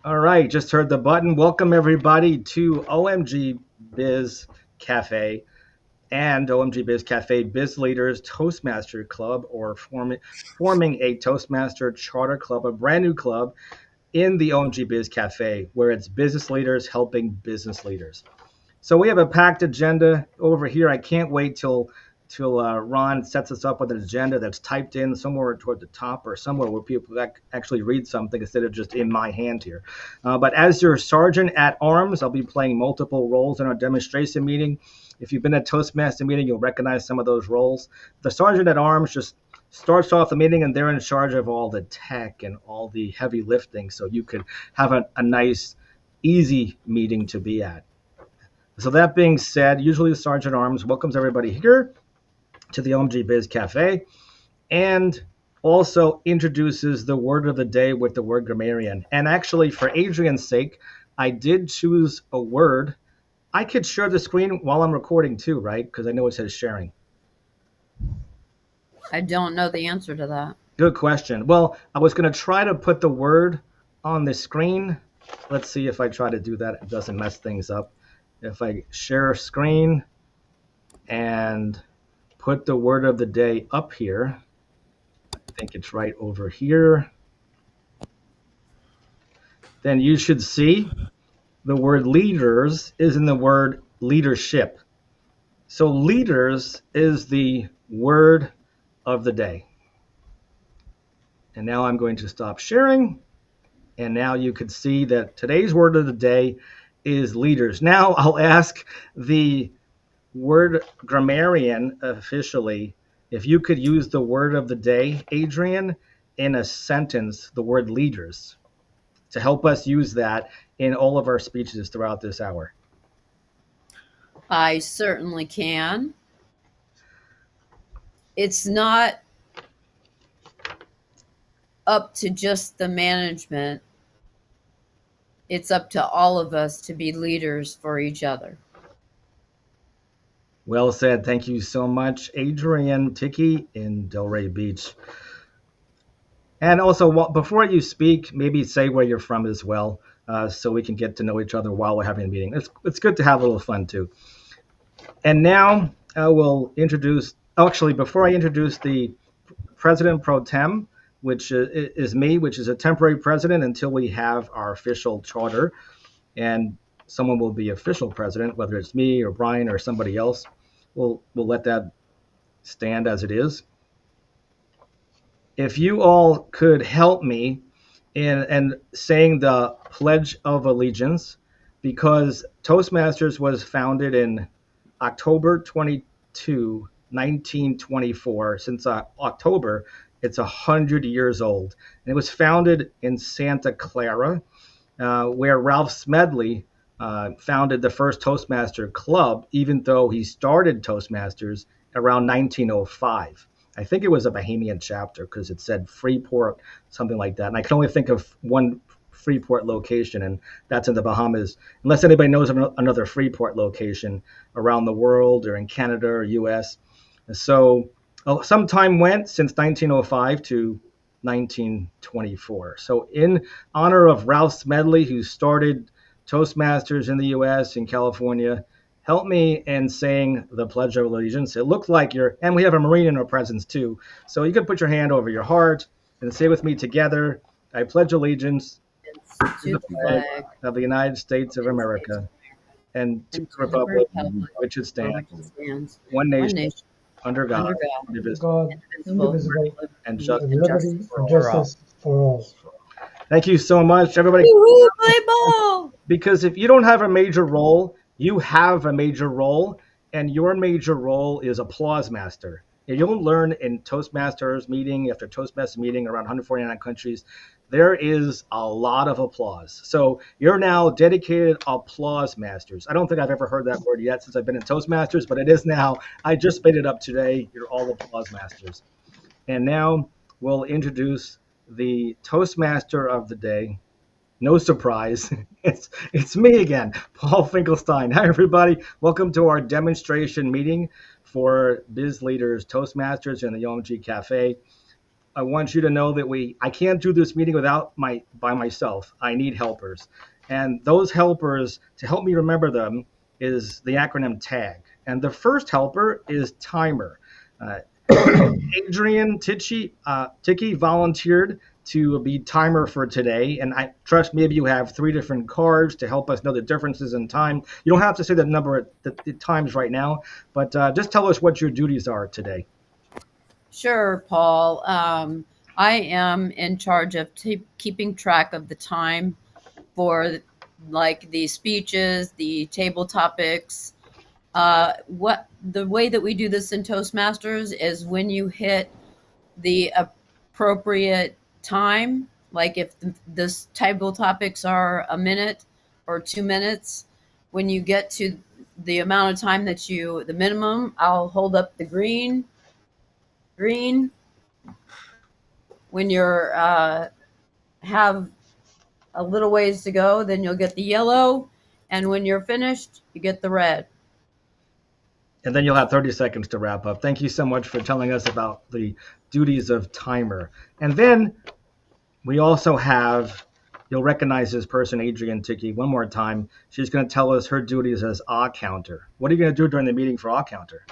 All right, just heard the button. Welcome everybody to OMG Biz Cafe and OMG Biz Cafe Biz Leaders Toastmaster Club, or forming a Toastmaster Charter Club, a brand new club in the OMG Biz Cafe, where it's business leaders helping business leaders. So we have a packed agenda over here. I can't wait till Ron sets us up with an agenda that's typed in somewhere toward the top or somewhere where people actually read something instead of just in my hand here. But as your sergeant at arms, I'll be playing multiple roles in our demonstration meeting. If you've been at Toastmaster meeting, you'll recognize some of those roles. The sergeant at arms just starts off the meeting and they're in charge of all the tech and all the heavy lifting, so you could have a nice, easy meeting to be at. So that being said, usually the Sergeant at Arms welcomes everybody here to the OMG Biz Cafe and also introduces the word of the day with the word grammarian. And actually, for Adrian's sake, I did choose a word. I could share the screen while I'm recording too, right? Because I know it says sharing. I don't know the answer to that. Good question. Well, I was going to try to put the word on the screen. Let's see if I try to do that. It doesn't mess things up. If I share screen and put the word of the day up here, I think it's right over here, then you should see the word leaders is in the word leadership. So leaders is the word of the day. And now I'm going to stop sharing. And now you can see that today's word of the day is leaders. Now I'll ask the word grammarian officially if you could use the word of the day, Adrian, in a sentence, the word leaders, to help us use that in all of our speeches throughout this hour. I certainly can. It's not up to just the management. It's up to all of us to be leaders for each other. Well said. Thank you so much, Adrian Ticky in Delray Beach. And also, before you speak, maybe say where you're from as well, so we can get to know each other while we're having a meeting. It's good to have a little fun too. And now I will introduce. Actually, before I introduce the president pro tem, which is me, which is a temporary president until we have our official charter, and someone will be official president, whether it's me or Brian or somebody else. We'll let that stand as it is. If you all could help me in saying the Pledge of Allegiance, because Toastmasters was founded in October 1924. Since October, it's 100 years old. And it was founded in Santa Clara, where Ralph Smedley founded the first Toastmaster club, even though he started Toastmasters around 1905. I think it was a Bahamian chapter because it said Freeport, something like that. And I can only think of one Freeport location, and that's in the Bahamas, unless anybody knows of another Freeport location around the world or in Canada or US. And so some time went since 1905 to 1924. So in honor of Ralph Smedley, who started Toastmasters in the US and California, help me in saying the Pledge of Allegiance. It looks like and we have a Marine in our presence too. So you can put your hand over your heart and say with me together, I pledge allegiance to To the the flag flag of the United States of of the States America and to and the to the republic republic which it for stands, which it stands, one one nation, nation, under God, under God, indivisible, God, indivisible, indivisible, with and liberty justice with and liberty justice and for all. justice for all. Thank you so much, everybody. Woo-hoo, play ball! Because if you don't have a major role, you have a major role, and your major role is applause master. And you'll learn in Toastmasters meeting after Toastmasters meeting around 149 countries, there is a lot of applause. So you're now dedicated applause masters. I don't think I've ever heard that word yet since I've been in Toastmasters, but it is now. I just made it up today. You're all applause masters. And now we'll introduce the Toastmaster of the day. No surprise, it's me again, Paul Finkelstein. Hi, everybody. Welcome to our demonstration meeting for Biz Leaders Toastmasters in the OMG Cafe. I want you to know that I can't do this meeting by myself. I need helpers. And those helpers, to help me remember them, is the acronym TAG. And the first helper is timer. Uh, Adrian Ticky volunteered to be timer for today, and I trust maybe you have 3 different cards to help us know the differences in time. You don't have to say the number at the times right now, but just tell us what your duties are today. Sure, Paul. I am in charge of keeping track of the time for like the speeches, the table topics. What the way that we do this in Toastmasters is when you hit the appropriate time, like if this table topics are a minute or 2 minutes, when you get to the amount of time the minimum, I'll hold up the green. When you're have a little ways to go, then you'll get the yellow, and when you're finished, you get the red. And then you'll have 30 seconds to wrap up. Thank you so much for telling us about the duties of timer. And then we also have, you'll recognize this person, Adrian Ticky, one more time. She's going to tell us her duties as ah counter. What are you going to do during the meeting for ah counter?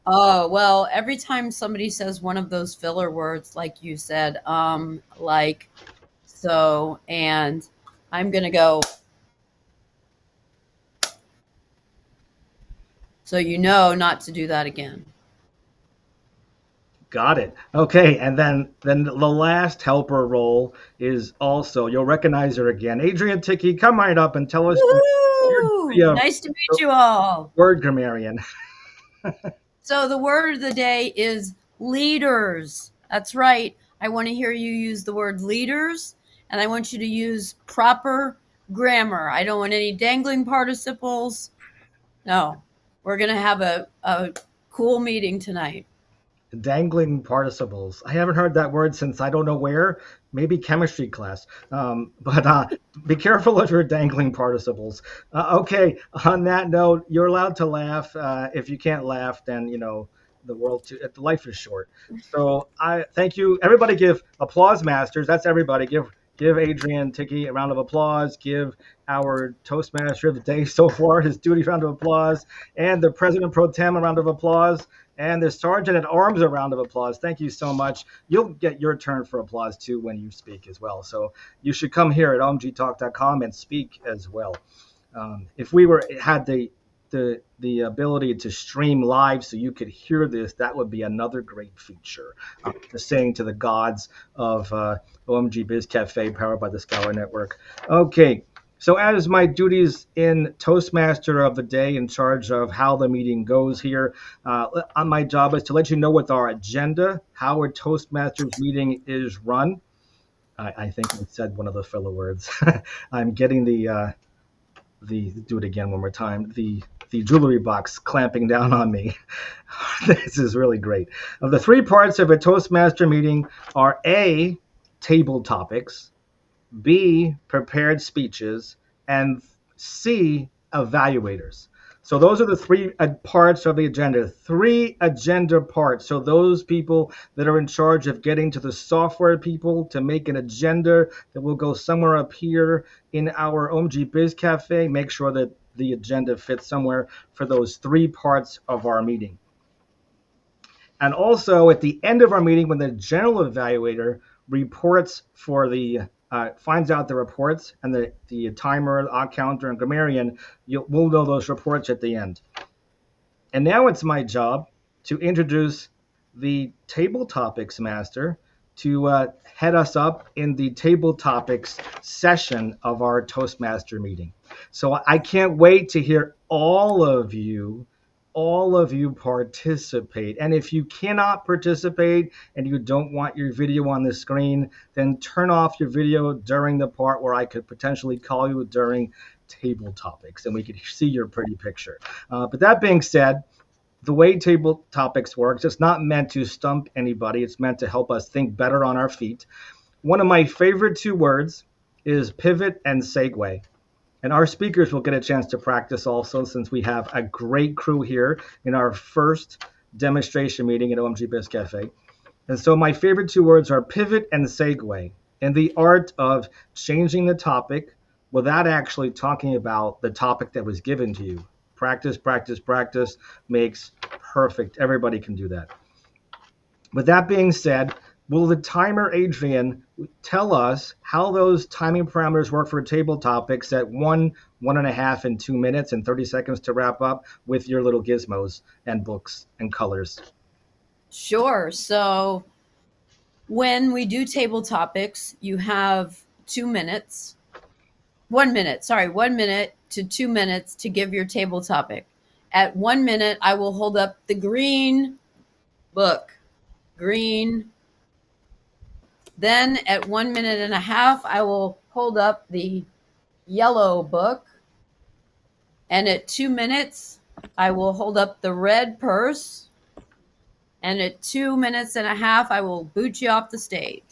Oh, well, every time somebody says one of those filler words, like you said, like, so, and I'm going to go, so you know not to do that again. Got it. Okay, and then the last helper role is also, you'll recognize her again. Adrian Ticky, come right up and tell us Woo! Nice to meet you all. Word grammarian. So the word of the day is leaders. That's right. I want to hear you use the word leaders, and I want you to use proper grammar. I don't want any dangling participles. No, we're going to have a cool meeting tonight. Dangling participles. I haven't heard that word since I don't know where, maybe chemistry class. But be careful of your dangling participles. Okay, on that note, you're allowed to laugh. If you can't laugh, then, the life is short. So I thank you. Everybody give applause masters. That's everybody. Give Adrian Ticky a round of applause. Give our Toastmaster of the day so far his duty round of applause, and the President Pro Tem a round of applause, and the Sergeant at Arms a round of applause. Thank you so much. You'll get your turn for applause too when you speak as well. So you should come here at omgtalk.com and speak as well. If we had the ability to stream live so you could hear this, that would be another great feature. Just saying to the gods of OMG Biz Cafe, powered by the Scholar Network. Okay, so as my duties in Toastmaster of the day, in charge of how the meeting goes here, my job is to let you know with our agenda, how a Toastmasters meeting is run. I think I said one of the filler words. I'm getting do it again one more time, the jewelry box clamping down on me. This is really great. The 3 parts of a Toastmaster meeting are A, table topics, B, prepared speeches, and C, evaluators. So those are the 3 parts of the agenda, 3 agenda parts. So those people that are in charge of getting to the software people to make an agenda that will go somewhere up here in our OMG Biz Cafe, make sure that the agenda fits somewhere for those 3 parts of our meeting. And also at the end of our meeting, when the general evaluator reports for finds out the reports, and the timer, the counter, and grammarian, we'll know those reports at the end. And now it's my job to introduce the table topics master to head us up in the table topics session of our Toastmaster meeting. So I can't wait to hear all of you participate. And if you cannot participate and you don't want your video on the screen, then turn off your video during the part where I could potentially call you during table topics and we could see your pretty picture. But that being said, the way table topics works, it's not meant to stump anybody. It's meant to help us think better on our feet. One of my favorite 2 words is pivot and segue. And our speakers will get a chance to practice also, since we have a great crew here in our first demonstration meeting at OMG Biz Cafe. And so my favorite two words are pivot and segue. And the art of changing the topic without actually talking about the topic that was given to you. Practice, practice, practice makes perfect. Everybody can do that. With that being said, will the timer, Adrian, tell us how those timing parameters work for table topics at 1.5, and 2 minutes and 30 seconds to wrap up with your little gizmos and books and colors? Sure. So when we do table topics, you have 2 minutes, 1 minute, sorry, 1 minute to 2 minutes to give your table topic. At 1 minute, I will hold up the green book, green. Then at 1 minute and a half, I will hold up the yellow book. And at 2 minutes, I will hold up the red purse. And at 2 minutes and a half, I will boot you off the stage.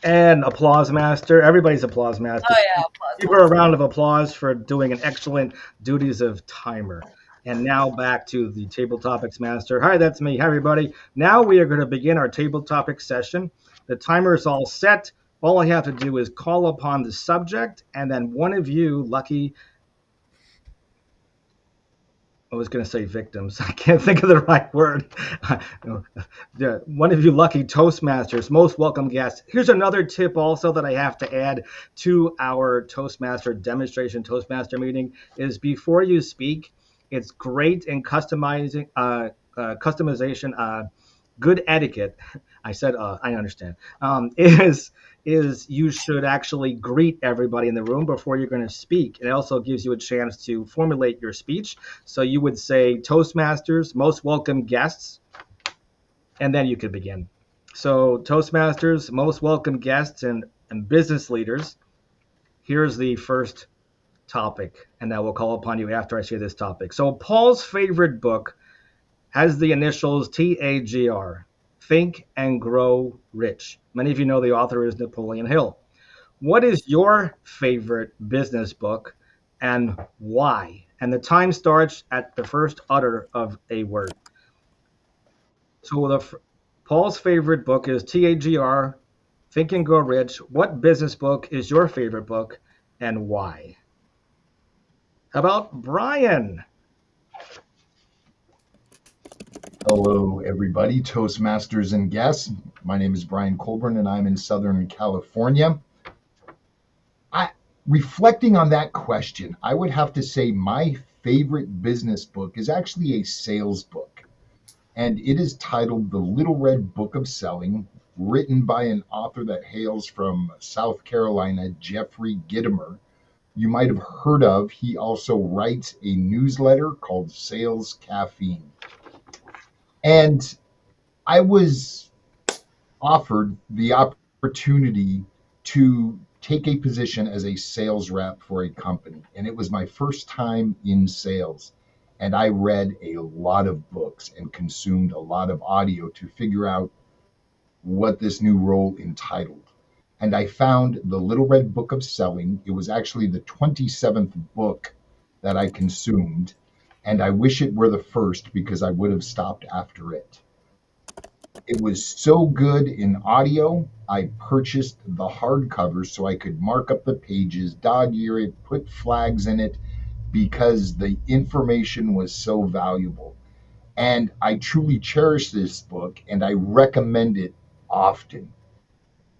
And applause master. Everybody's applause master. Oh, yeah. Give her a round of applause for doing an excellent duties of timer. And now back to the table topics master. Hi, that's me. Hi, everybody. Now we are going to begin our table topic session. The timer is all set. All I have to do is call upon the subject, and then one of you lucky, I was going to say victims. I can't think of the right word. One of you lucky Toastmasters, most welcome guests. Here's another tip also that I have to add to our Toastmaster demonstration Toastmaster meeting is before you speak, it's great in customization, good etiquette. I said, I understand. Is you should actually greet everybody in the room before you're going to speak. It also gives you a chance to formulate your speech. So you would say, Toastmasters, most welcome guests, and then you could begin. So Toastmasters, most welcome guests and business leaders. Here's the first topic, and I will call upon you after I say this topic. So Paul's favorite book has the initials TAGR, Think and Grow Rich. Many of you know the author is Napoleon Hill. What is your favorite business book and why? And the time starts at the first utter of a word. So Paul's favorite book is TAGR, Think and Grow Rich. What business book is your favorite book and why? How about Brian? Hello, everybody, Toastmasters and guests. My name is Brian Colburn, and I'm in Southern California. Reflecting on that question, I would have to say my favorite business book is actually a sales book, and it is titled The Little Red Book of Selling, written by an author that hails from South Carolina, Jeffrey Gitomer. You might have heard of. He also writes a newsletter called Sales Caffeine. And I was offered the opportunity to take a position as a sales rep for a company. And it was my first time in sales. And I read a lot of books and consumed a lot of audio to figure out what this new role entitled. And I found The Little Red Book of Selling. It was actually the 27th book that I consumed. And I wish it were the first because I would have stopped after it. It was so good in audio, I purchased the hardcover so I could mark up the pages, dog ear it, put flags in it, because the information was so valuable. And I truly cherish this book and I recommend it often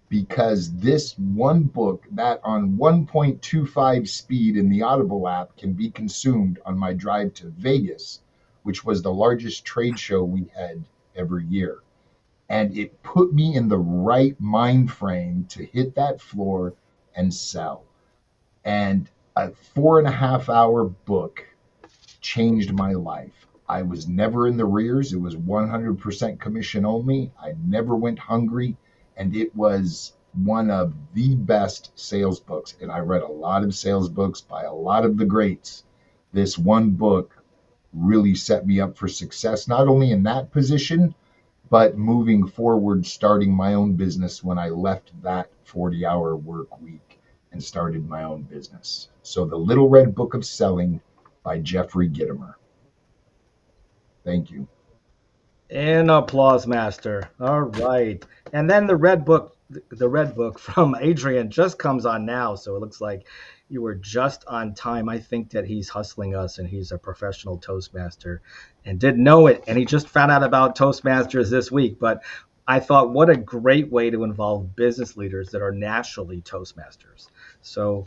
because this one book that on 1.25 speed in the Audible app can be consumed on my drive to Vegas, which was the largest trade show we had every year. And it put me in the right mind frame to hit that floor and sell. And a 4.5 hour book changed my life. I was never in the rears. It was 100% commission only. I never went hungry. And it was one of the best sales books. And I read a lot of sales books by a lot of the greats. This one book really set me up for success, not only in that position, but moving forward, starting my own business when I left that 40-hour work week and started my own business. So The Little Red Book of Selling by Jeffrey Gitomer. Thank you. And applause master. All right. And then the red book from Adrian just comes on now, so it looks like you were just on time. I think that he's hustling us and he's a professional Toastmaster and didn't know it. And he just found out about Toastmasters this week. But I thought, what a great way to involve business leaders that are naturally Toastmasters. So,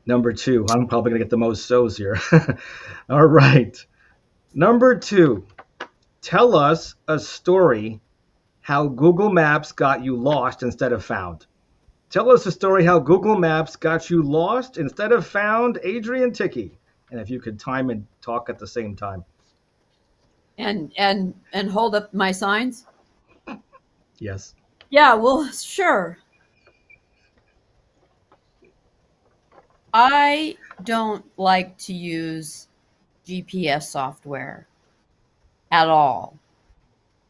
number two, I'm probably going to get the most so's here. All right. Number two, tell us a story how Google Maps got you lost instead of found. Tell us a story how Google Maps got you lost instead of found, Adrian Ticky. And if you could time and talk at the same time. And hold up my signs. Yes. Yeah, well, sure. I don't like to use GPS software at all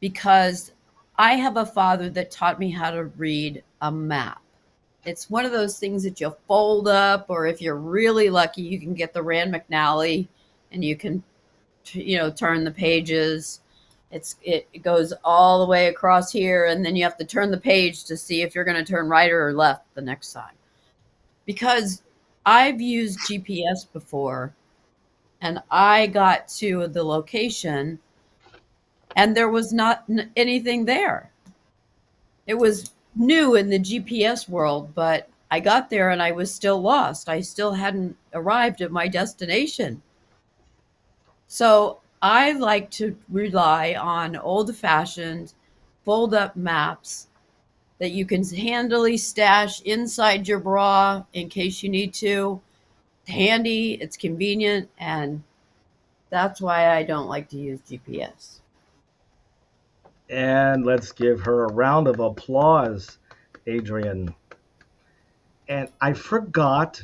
because I have a father that taught me how to read a map. It's one of those things that you'll fold up, or if you're really lucky, you can get the Rand McNally and you can, turn the pages. It goes all the way across here, and then you have to turn the page to see if you're going to turn right or left the next time. Because I've used GPS before, and I got to the location, and there was not anything there. It was new in the GPS world, but I got there and I was still lost. I still hadn't arrived at my destination. So I like to rely on old fashioned fold up maps that you can handily stash inside your bra in case you need to. It's handy, it's convenient, and that's why I don't like to use GPS. And let's give her a round of applause, Adrian. And I forgot,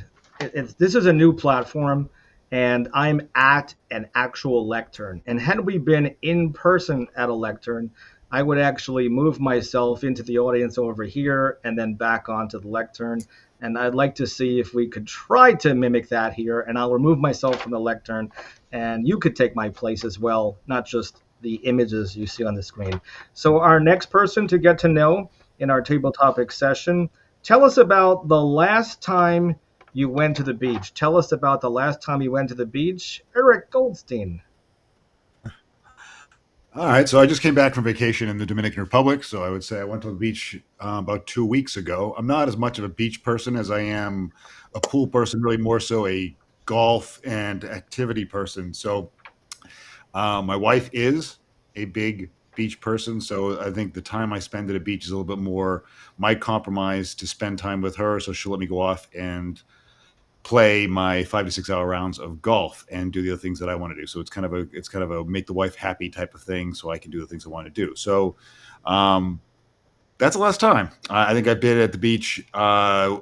this is a new platform, and I'm at an actual lectern. And had we been in person at a lectern, I would actually move myself into the audience over here and then back onto the lectern. And I'd like to see if we could try to mimic that here. And I'll remove myself from the lectern, and you could take my place as well, not just the images you see on the screen. So our next person to get to know in our table topic session, tell us about the last time you went to the beach. Tell us about the last time you went to the beach. Eric Goldstein. All right, so I just came back from vacation in the Dominican Republic. So I would say I went to the beach about 2 weeks ago. I'm not as much of a beach person as I am a pool person, really more so a golf and activity person. So my wife is a big beach person. So I think the time I spend at a beach is a little bit more my compromise to spend time with her. So she'll let me go off and play my 5 to 6 hour rounds of golf and do the other things that I want to do. So it's kind of a make the wife happy type of thing, so I can do the things I want to do. So that's the last time. I think I've been at the beach 2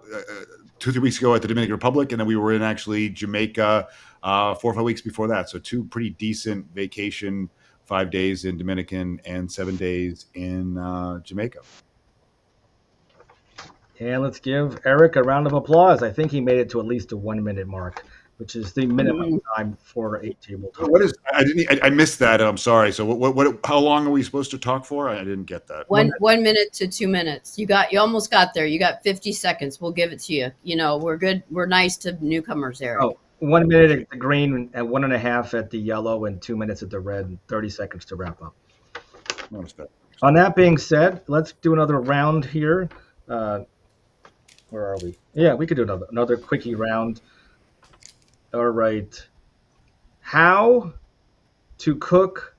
3 weeks ago at the Dominican Republic, and then we were in actually Jamaica 4 or 5 weeks before that. So two pretty decent vacation, 5 days in Dominican and 7 days in Jamaica. And let's give Eric a round of applause. I think he made it to at least a 1 minute mark, which is the minimum time for a tabletop. What is? I missed that. I'm sorry. So what? How long are we supposed to talk for? I didn't get that. 1 minute to 2 minutes. You almost got there. You got 50 seconds. We'll give it to you. We're good. We're nice to newcomers, Eric. Oh, 1 minute at the green, and 1.5 at the yellow, and 2 minutes at the red, and 30 seconds to wrap up. On that being said, let's do another round here. Where are we? Yeah, we could do another quickie round. All right. How to cook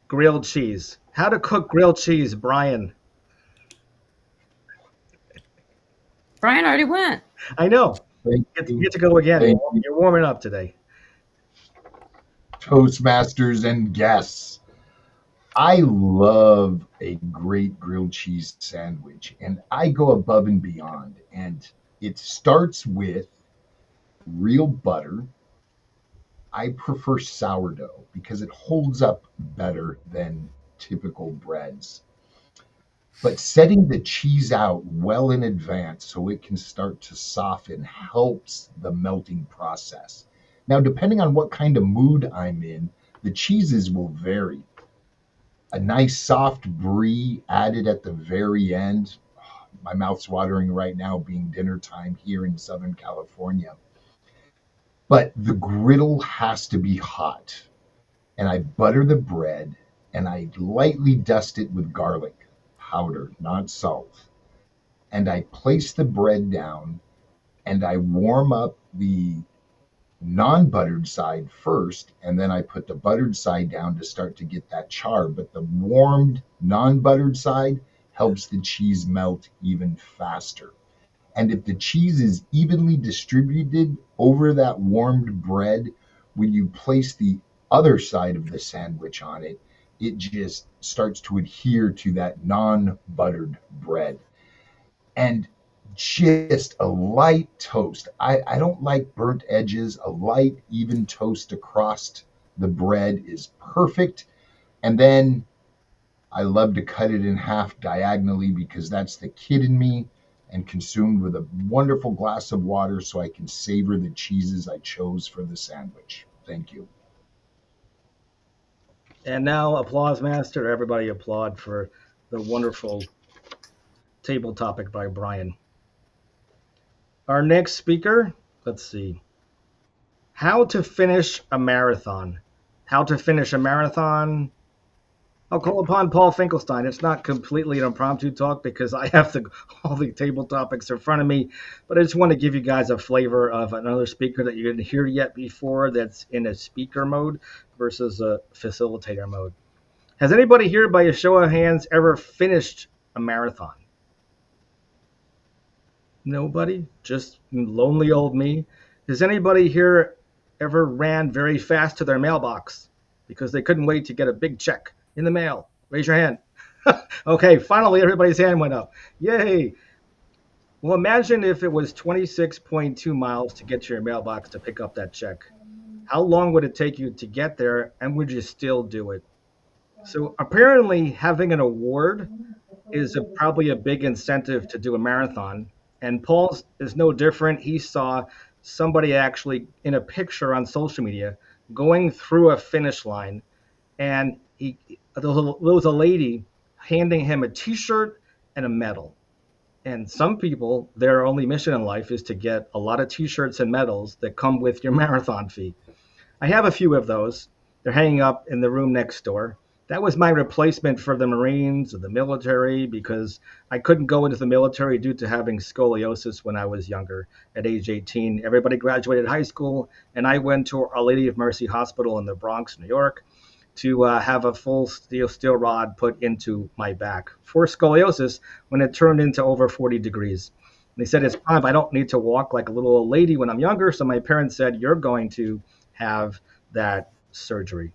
grilled cheese. How to cook grilled cheese, Brian. Brian already went. I know. You get to go again. You're warming up today. Toastmasters and guests. I love a great grilled cheese sandwich, and I go above and beyond. And it starts with real butter. I prefer sourdough because it holds up better than typical breads. But setting the cheese out well in advance so it can start to soften helps the melting process. Now, depending on what kind of mood I'm in, the cheeses will vary. a nice soft brie added at the very end. My mouth's watering right now, being dinner time here in Southern California. But the griddle has to be hot. And I butter the bread and I lightly dust it with garlic powder, not salt. And I place the bread down and I warm up the non buttered side first. And then I put the buttered side down to start to get that char. But the warmed non buttered side helps the cheese melt even faster. And if the cheese is evenly distributed over that warmed bread, when you place the other side of the sandwich on it, it just starts to adhere to that non buttered bread. And just a light toast. I don't like burnt edges. A light, even toast across the bread is perfect. And then I love to cut it in half diagonally because that's the kid in me, and consumed with a wonderful glass of water so I can savor the cheeses I chose for the sandwich. Thank you. And now, applause master. Everybody applaud for the wonderful table topic by Brian. Our next speaker, let's see. How to finish a marathon. How to finish a marathon. I'll call upon Paul Finkelstein. It's not completely an impromptu talk because I have all the table topics in front of me, but I just want to give you guys a flavor of another speaker that you didn't hear yet before that's in a speaker mode versus a facilitator mode. Has anybody here, by a show of hands, ever finished a marathon? Nobody? Just lonely old me? Has anybody here ever ran very fast to their mailbox because they couldn't wait to get a big check in the mail? Raise your hand. Okay, finally everybody's hand went up. Yay. Well, imagine if it was 26.2 miles to get to your mailbox to pick up that check. How long would it take you to get there, and would you still do it? So apparently having an award is probably a big incentive to do a marathon. And Paul's is no different. He saw somebody actually in a picture on social media going through a finish line, and there was a lady handing him a T-shirt and a medal. And some people, their only mission in life is to get a lot of T-shirts and medals that come with your marathon fee. I have a few of those. They're hanging up in the room next door. That was my replacement for the Marines or the military because I couldn't go into the military due to having scoliosis when I was younger. At age 18, everybody graduated high school, and I went to Our Lady of Mercy Hospital in the Bronx, New York, to have a full steel rod put into my back for scoliosis when it turned into over 40 degrees. And they said, it's fine. I don't need to walk like a little old lady when I'm younger. So my parents said, you're going to have that surgery.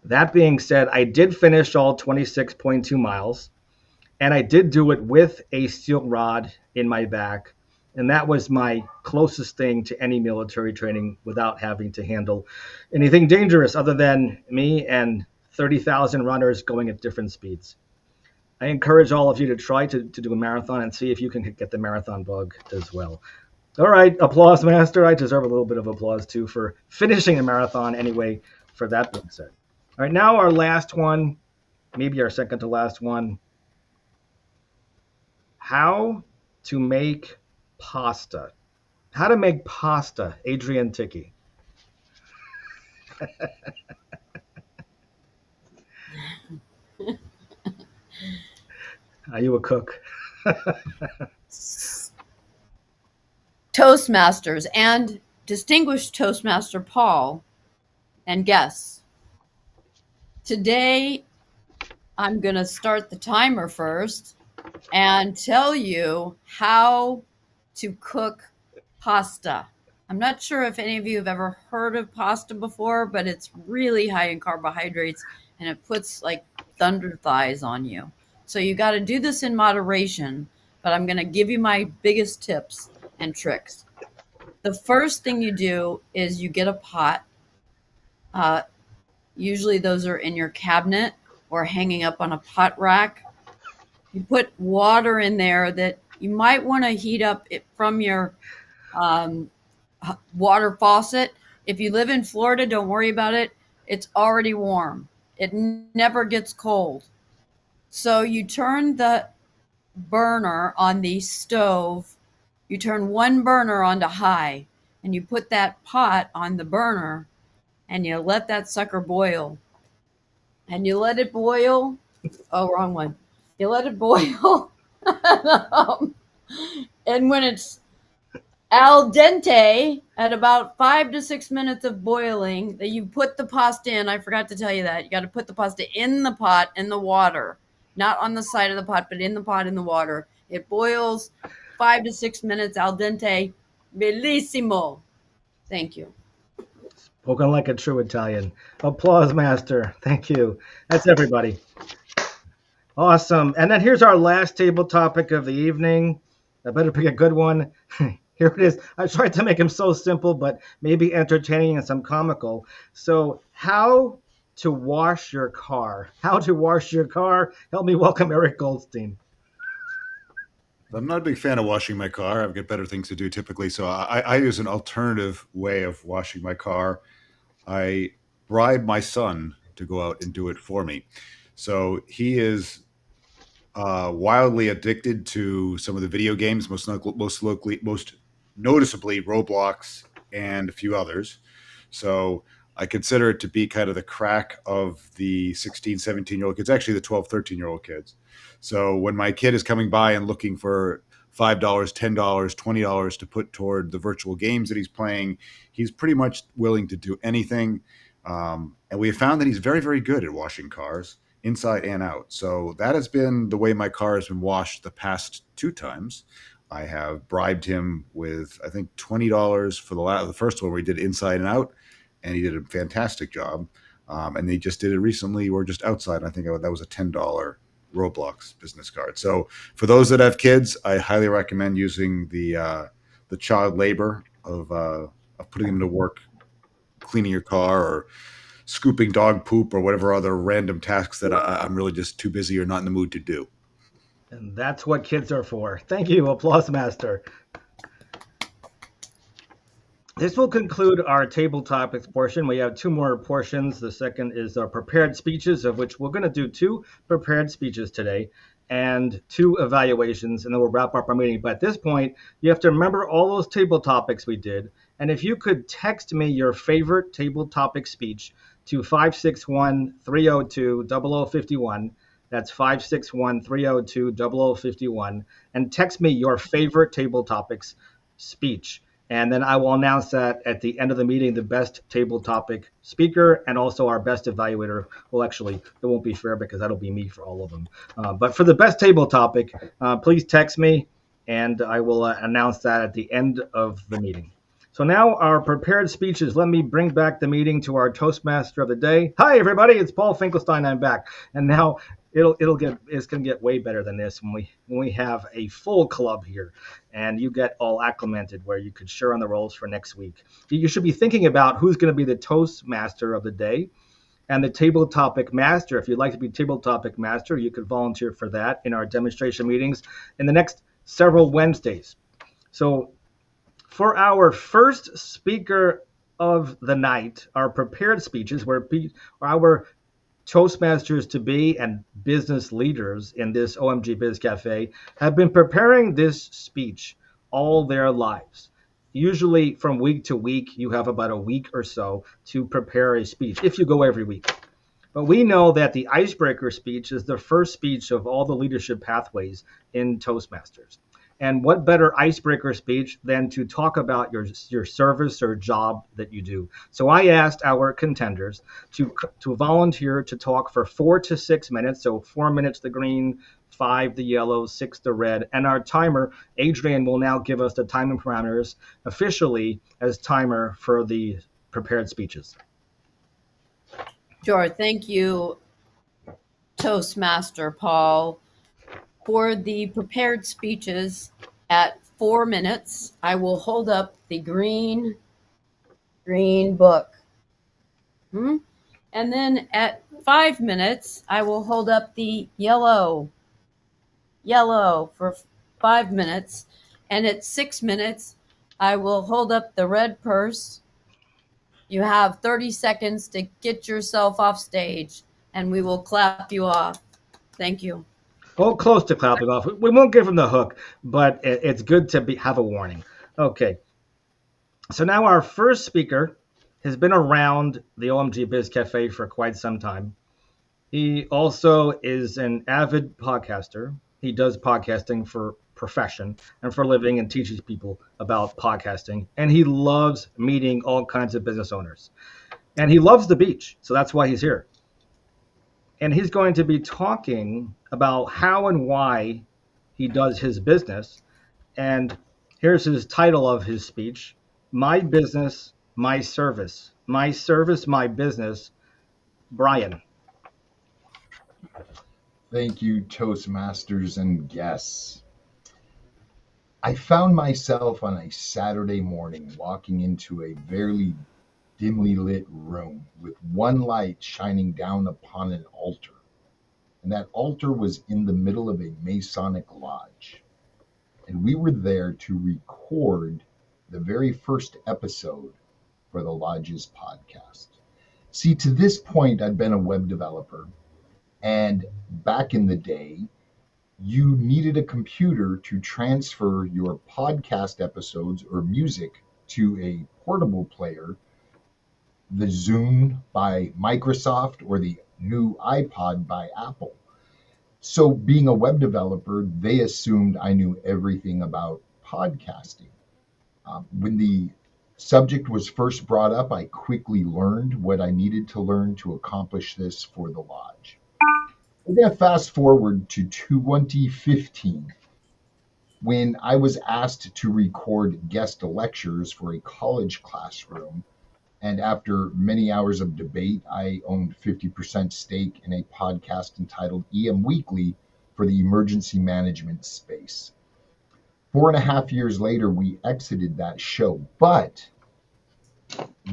That being said, I did finish all 26.2 miles, and I did do it with a steel rod in my back. And that was my closest thing to any military training without having to handle anything dangerous other than me and 30,000 runners going at different speeds. I encourage all of you to try to do a marathon and see if you can get the marathon bug as well. All right, applause master. I deserve a little bit of applause too for finishing a marathon anyway, for that being said. All right, now our last one, maybe our second to last one. How to make pasta. How to make pasta, Adrian Ticky. Are you a cook? Toastmasters and distinguished Toastmaster Paul and guests. Today, I'm going to start the timer first and tell you how to cook pasta. I'm not sure if any of you have ever heard of pasta before, but it's really high in carbohydrates and it puts like thunder thighs on you. So you got to do this in moderation, but I'm going to give you my biggest tips and tricks. The first thing you do is you get a pot. Usually those are in your cabinet or hanging up on a pot rack. You put water in there that you might want to heat up it from your water faucet. If you live in Florida, don't worry about it. It's already warm. It never gets cold. So you turn the burner on the stove, you turn one burner onto high, and you put that pot on the burner, and you let that sucker boil. And you let it boil. Oh, wrong one. You let it boil. And when it's al dente at about 5 to 6 minutes of boiling, that you put the pasta in. I forgot to tell you that. You got to put the pasta in the pot in the water, not on the side of the pot, but in the pot in the water. It boils 5 to 6 minutes al dente. Bellissimo. Thank you. Spoken like a true Italian. Applause, master. Thank you. That's everybody. Awesome. And then here's our last table topic of the evening. I better pick a good one. Here it is. I tried to make them so simple, but maybe entertaining and some comical. So, how to wash your car. How to wash your car. Help me welcome Eric Goldstein. I'm not a big fan of washing my car. I've got better things to do typically. So I use an alternative way of washing my car. I bribe my son to go out and do it for me. So he is wildly addicted to some of the video games, most noticeably Roblox and a few others. So I consider it to be kind of the crack of the 16, 17-year-old kids, actually the 12, 13-year-old kids. So when my kid is coming by and looking for $5, $10, $20 to put toward the virtual games that he's playing, he's pretty much willing to do anything. And we have found that he's very, very good at washing cars inside and out. So that has been the way my car has been washed the past 2 times. I have bribed him with, I think, $20 for the first one where he did inside and out, and he did a fantastic job. And they just did it recently. We're just outside. I think that was a $10 Roblox business card. So for those that have kids, I highly recommend using the child labor of putting them to work cleaning your car or scooping dog poop or whatever other random tasks that I'm really just too busy or not in the mood to do. And that's what kids are for. Thank you, Applause Master. This will conclude our table topics portion. We have 2 more portions. The second is our prepared speeches, of which we're going to do 2 prepared speeches today and 2 evaluations, and then we'll wrap up our meeting. But at this point, you have to remember all those table topics we did. And if you could text me your favorite table topic speech to 561-302-0051, that's 561-302-0051, and text me your favorite table topics speech. And then I will announce that at the end of the meeting, the best table topic speaker and also our best evaluator. Well, actually, it won't be fair because that'll be me for all of them. But for the best table topic, please text me, and I will announce that at the end of the meeting. So now our prepared speeches. Let me bring back the meeting to our Toastmaster of the day. Hi, everybody. It's Paul Finkelstein. I'm back. And now it's going to get way better than this when we have a full club here and you get all acclimated where you could share on the roles for next week. You should be thinking about who's going to be the Toastmaster of the day and the table topic master. If you'd like to be table topic master, you could volunteer for that in our demonstration meetings in the next several Wednesdays. So for our first speaker of the night, our prepared speeches, where our Toastmasters to be and business leaders in this OMG Biz Cafe have been preparing this speech all their lives. Usually from week to week, you have about a week or so to prepare a speech if you go every week. But we know that the icebreaker speech is the first speech of all the leadership pathways in Toastmasters. And what better icebreaker speech than to talk about your service or job that you do? So I asked our contenders to volunteer to talk for 4 to 6 minutes. So 4 minutes the green, 5 the yellow, 6 the red. And our timer, Adrian, will now give us the timing parameters officially as timer for the prepared speeches. Sure. Thank you, Toastmaster Paul. For the prepared speeches at 4 minutes, I will hold up the green book. And then at 5 minutes, I will hold up the yellow for 5 minutes. And at 6 minutes, I will hold up the red purse. You have 30 seconds to get yourself off stage. and we will clap you off. Thank you. Well, close to clapping off. We won't give him the hook, but it's good to have a warning. Okay. So now our first speaker has been around the OMG Biz Cafe for quite some time. He also is an avid podcaster. He does podcasting for profession and for a living and teaches people about podcasting. And he loves meeting all kinds of business owners. And he loves the beach. So that's why he's here. And he's going to be talking about how and why he does his business. And here's his title of his speech: My Business, My Service. My Service, My Business. Brian. Thank you, Toastmasters and guests. I found myself on a Saturday morning walking into a very dimly lit room with one light shining down upon an altar. And that altar was in the middle of a Masonic lodge. And we were there to record the very first episode for the Lodge's podcast. See, to this point, I'd been a web developer. And back in the day, you needed a computer to transfer your podcast episodes or music to a portable player, the Zune by Microsoft or the new iPod by Apple. So, being a web developer, they assumed I knew everything about podcasting. When the subject was first brought up, I quickly learned what I needed to learn to accomplish this for the lodge. We're going to fast forward to 2015 when I was asked to record guest lectures for a college classroom. And after many hours of debate, I owned 50% stake in a podcast entitled EM Weekly for the emergency management space. 4.5 years later, we exited that show, but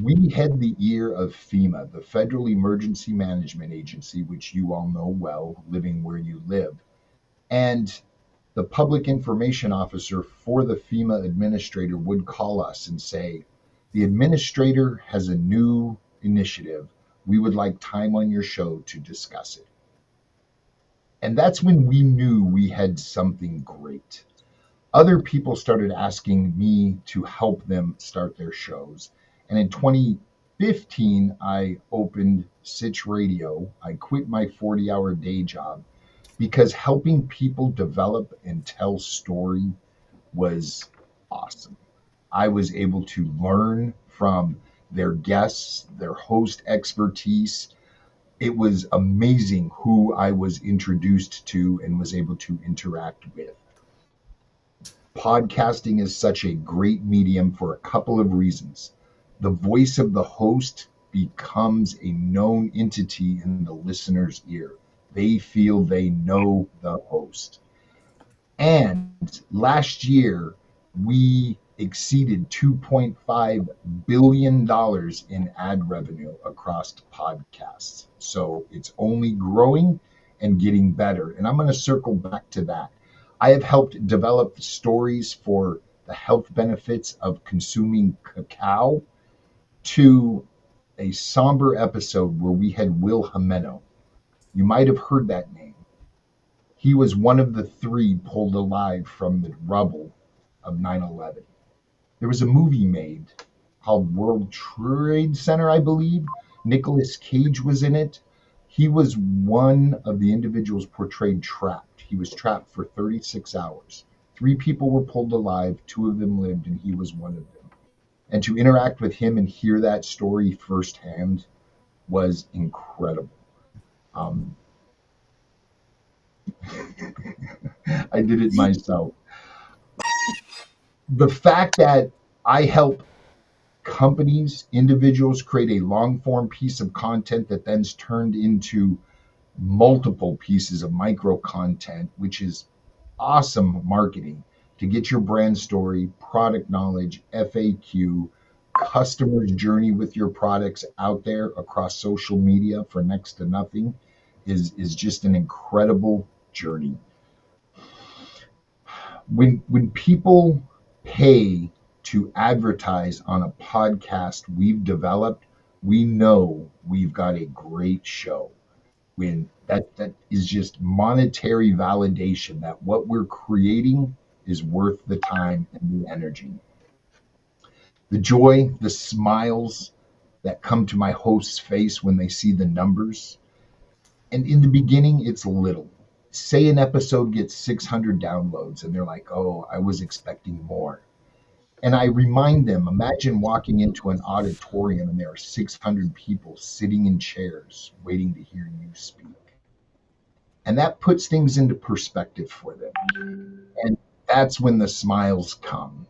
we had the ear of FEMA, the Federal Emergency Management Agency, which you all know well, living where you live. And the public information officer for the FEMA administrator would call us and say, the administrator has a new initiative. We would like time on your show to discuss it. And that's when we knew we had something great. Other people started asking me to help them start their shows. And in 2015, I opened Sitch Radio. I quit my 40-hour day job because helping people develop and tell story was awesome. I was able to learn from their guests, their host expertise. It was amazing who I was introduced to and was able to interact with. Podcasting is such a great medium for a couple of reasons. The voice of the host becomes a known entity in the listener's ear. They feel they know the host. And last year, we exceeded $2.5 billion in ad revenue across podcasts. So it's only growing and getting better. And I'm going to circle back to that. I have helped develop stories for the health benefits of consuming cacao to a somber episode where we had Will Jimeno. You might have heard that name. He was one of the 3 pulled alive from the rubble of 9/11. There was a movie made called World Trade Center, I believe. Nicolas Cage was in it. He was one of the individuals portrayed trapped. He was trapped for 36 hours. 3 people were pulled alive, 2 of them lived, and he was one of them. And to interact with him and hear that story firsthand was incredible. I did it myself. The fact that I help companies, individuals create a long form piece of content that then's turned into multiple pieces of micro content, which is awesome marketing to get your brand story, product knowledge, FAQ, customer's journey with your products out there across social media for next to nothing is just an incredible journey. When people pay to advertise on a podcast we've developed, we know we've got a great show. when that is just monetary validation that what we're creating is worth the time and the energy. The joy, the smiles that come to my host's face when they see the numbers. And in the beginning, it's little. Say an episode gets 600 downloads, and they're like, oh, I was expecting more. And I remind them, imagine walking into an auditorium and there are 600 people sitting in chairs waiting to hear you speak. And that puts things into perspective for them. And that's when the smiles come.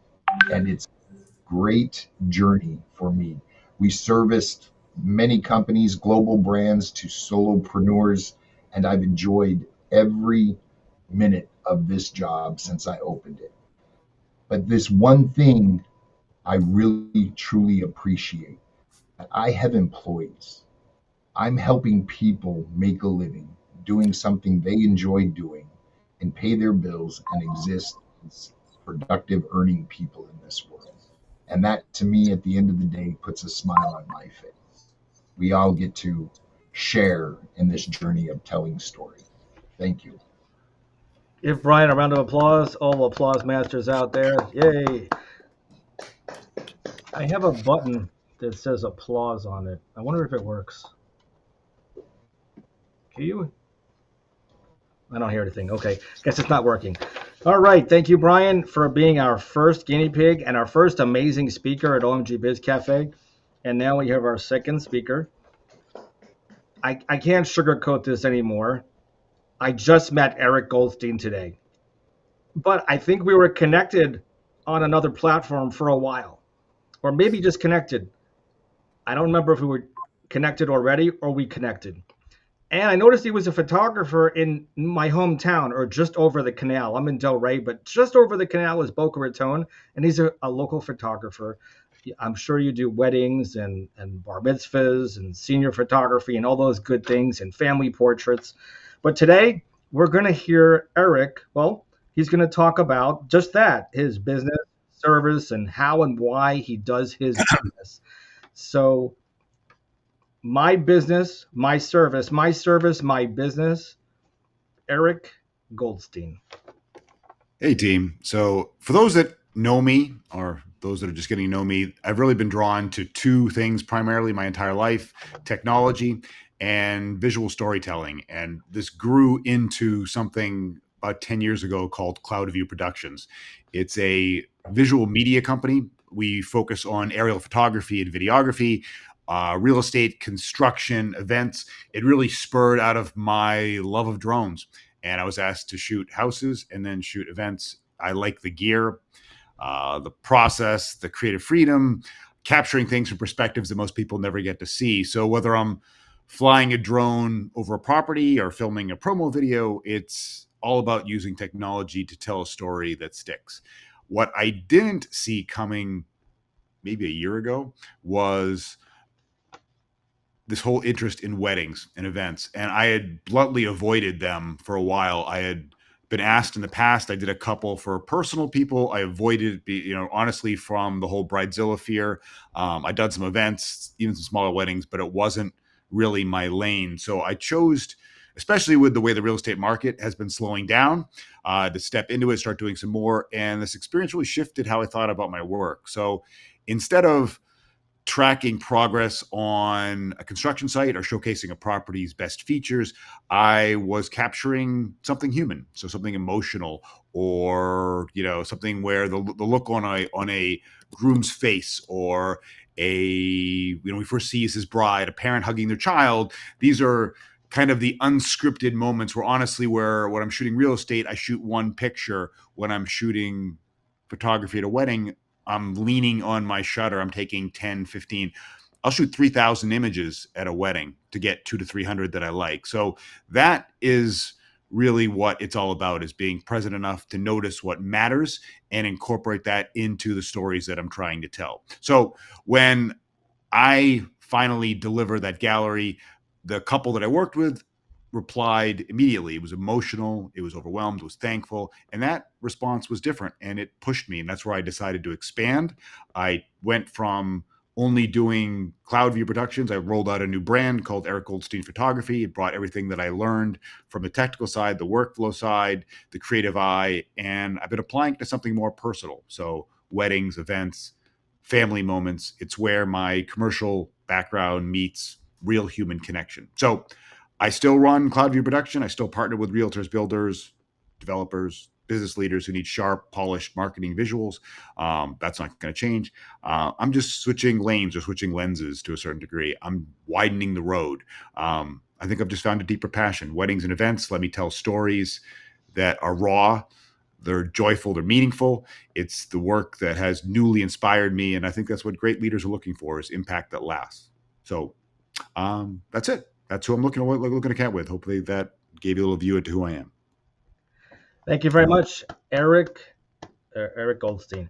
And it's a great journey for me. We serviced many companies, global brands to solopreneurs, and I've enjoyed every minute of this job since I opened it. But this one thing I really truly appreciate, that I have employees. I'm helping people make a living, doing something they enjoy doing, and pay their bills and exist as productive, earning people in this world. And that, to me, at the end of the day, puts a smile on my face. We all get to share in this journey of telling story. Thank you. Give Brian a round of applause. All applause masters out there. Yay. I have a button that says applause on it. I wonder if it works. Do you? I don't hear anything. Okay. Guess it's not working. All right. Thank you, Brian, for being our first guinea pig and our first amazing speaker at OMG Biz Cafe. And now we have our second speaker. I can't sugarcoat this anymore. I just met Eric Goldstein today. But I think we were connected on another platform for a while, or maybe just connected. I don't remember if we were connected already or we connected. And I noticed he was a photographer in my hometown, or just over the canal. I'm in Delray, but just over the canal is Boca Raton, and he's a local photographer. I'm sure you do weddings and bar mitzvahs and senior photography and all those good things and family portraits. But today we're going to hear Eric. Well, he's going to talk about just that, his business, service, and how and why he does his business. So my business, my service, my service, my business. Eric Goldstein. Hey, team. So, for those that know me, or those that are just getting to know me, I've really been drawn to two things primarily my entire life: technology and visual storytelling. And this grew into something about 10 years ago called Cloud View Productions. It's a visual media company. We focus on aerial photography and videography, real estate, construction, events. It really spurred out of my love of drones. And I was asked to shoot houses and then shoot events. I like the gear, the process, the creative freedom, capturing things from perspectives that most people never get to see. So whether I'm flying a drone over a property or filming a promo video, it's all about using technology to tell a story that sticks. What I didn't see coming maybe a year ago was this whole interest in weddings and events. And I had bluntly avoided them for a while. I had been asked in the past. I did a couple for personal people. I avoided, honestly, from the whole bridezilla fear. I'd done some events, even some smaller weddings, but it wasn't really my lane. So I chose, especially with the way the real estate market has been slowing down, to step into it, start doing some more. And this experience really shifted how I thought about my work. So instead of tracking progress on a construction site or showcasing a property's best features, I was capturing something human, so something emotional, or something where the look on a groom's face, or we first see his bride, a parent hugging their child. These are kind of the unscripted moments where, honestly, where when I'm shooting real estate, I shoot one picture. When I'm shooting photography at a wedding, I'm leaning on my shutter. I'm taking 10, 15. I'll shoot 3,000 images at a wedding to get 200 to 300 that I like. So that is really what it's all about, is being present enough to notice what matters and incorporate that into the stories that I'm trying to tell. So when I finally delivered that gallery, the couple that I worked with replied immediately. It was emotional, it was overwhelmed, it was thankful, and that response was different, and it pushed me, and that's where I decided to expand. I went from only doing cloud view productions. I rolled out a new brand called Eric Goldstein Photography. It brought everything that I learned from the technical side, the workflow side, the creative eye, and I've been applying it to something more personal. So weddings, events, family moments. It's where my commercial background meets real human connection. So I still run cloud view production. I still partner with realtors, builders, developers, business leaders who need sharp, polished marketing visuals. That's not going to change. I'm just switching lanes or switching lenses to a certain degree. I'm widening the road. I think I've just found a deeper passion. Weddings and events let me tell stories that are raw. They're joyful. They're meaningful. It's the work that has newly inspired me. And I think that's what great leaders are looking for, is impact that lasts. So that's it. That's who I'm looking to cat with. Hopefully that gave you a little view into who I am. Thank you very much, Eric Goldstein,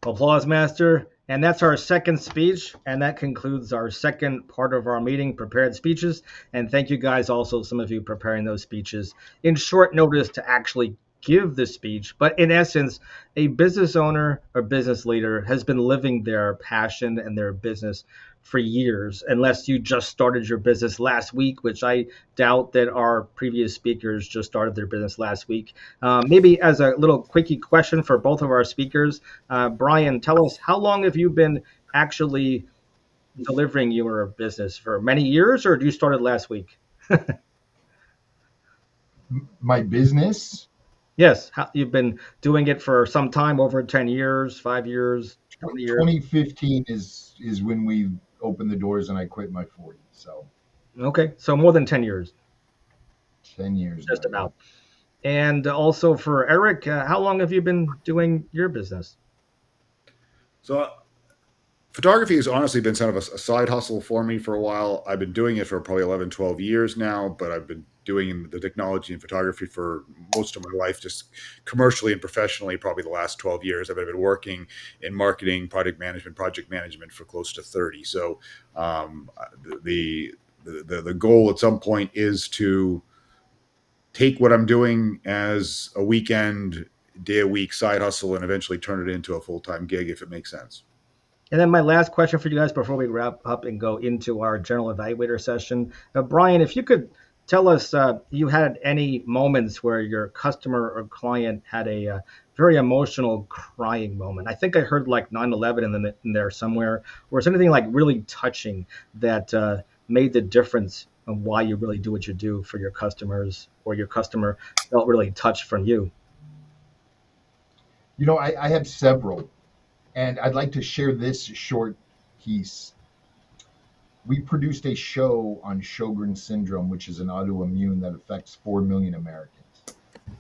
Applause Master. And that's our second speech. And that concludes our second part of our meeting, prepared speeches. And thank you guys also, some of you preparing those speeches in short notice to actually give the speech. But in essence, a business owner or business leader has been living their passion and their business for years, unless you just started your business last week, which I doubt that our previous speakers just started their business last week. Maybe as a little quickie question for both of our speakers, Brian, tell us, how long have you been actually delivering your business? For many years, or you started last week? My business? Yes, you've been doing it for some time, over 10 years, 5 years, 20 years? 2015 is when we opened the doors and I quit my 40. So Okay, so more than 10 years. 10 years. Just about. And also for Eric, how long have you been doing your business? So photography has honestly been kind of a side hustle for me for a while. I've been doing it for probably 11, 12 years now, but I've been doing the technology and photography for most of my life, just commercially and professionally, probably the last 12 years. I've been working in marketing, project management for close to 30. So the goal at some point is to take what I'm doing as a weekend, day a week side hustle and eventually turn it into a full-time gig if it makes sense. And then my last question for you guys before we wrap up and go into our general evaluator session. Brian, if you could tell us, you had any moments where your customer or client had a very emotional crying moment. I think I heard like 9/11 in there somewhere. Or is anything like really touching that made the difference on why you really do what you do for your customers, or your customer felt really touched from you? You know, I have several, and I'd like to share this short piece. We produced a show on Sjogren's syndrome, which is an autoimmune that affects 4 million Americans,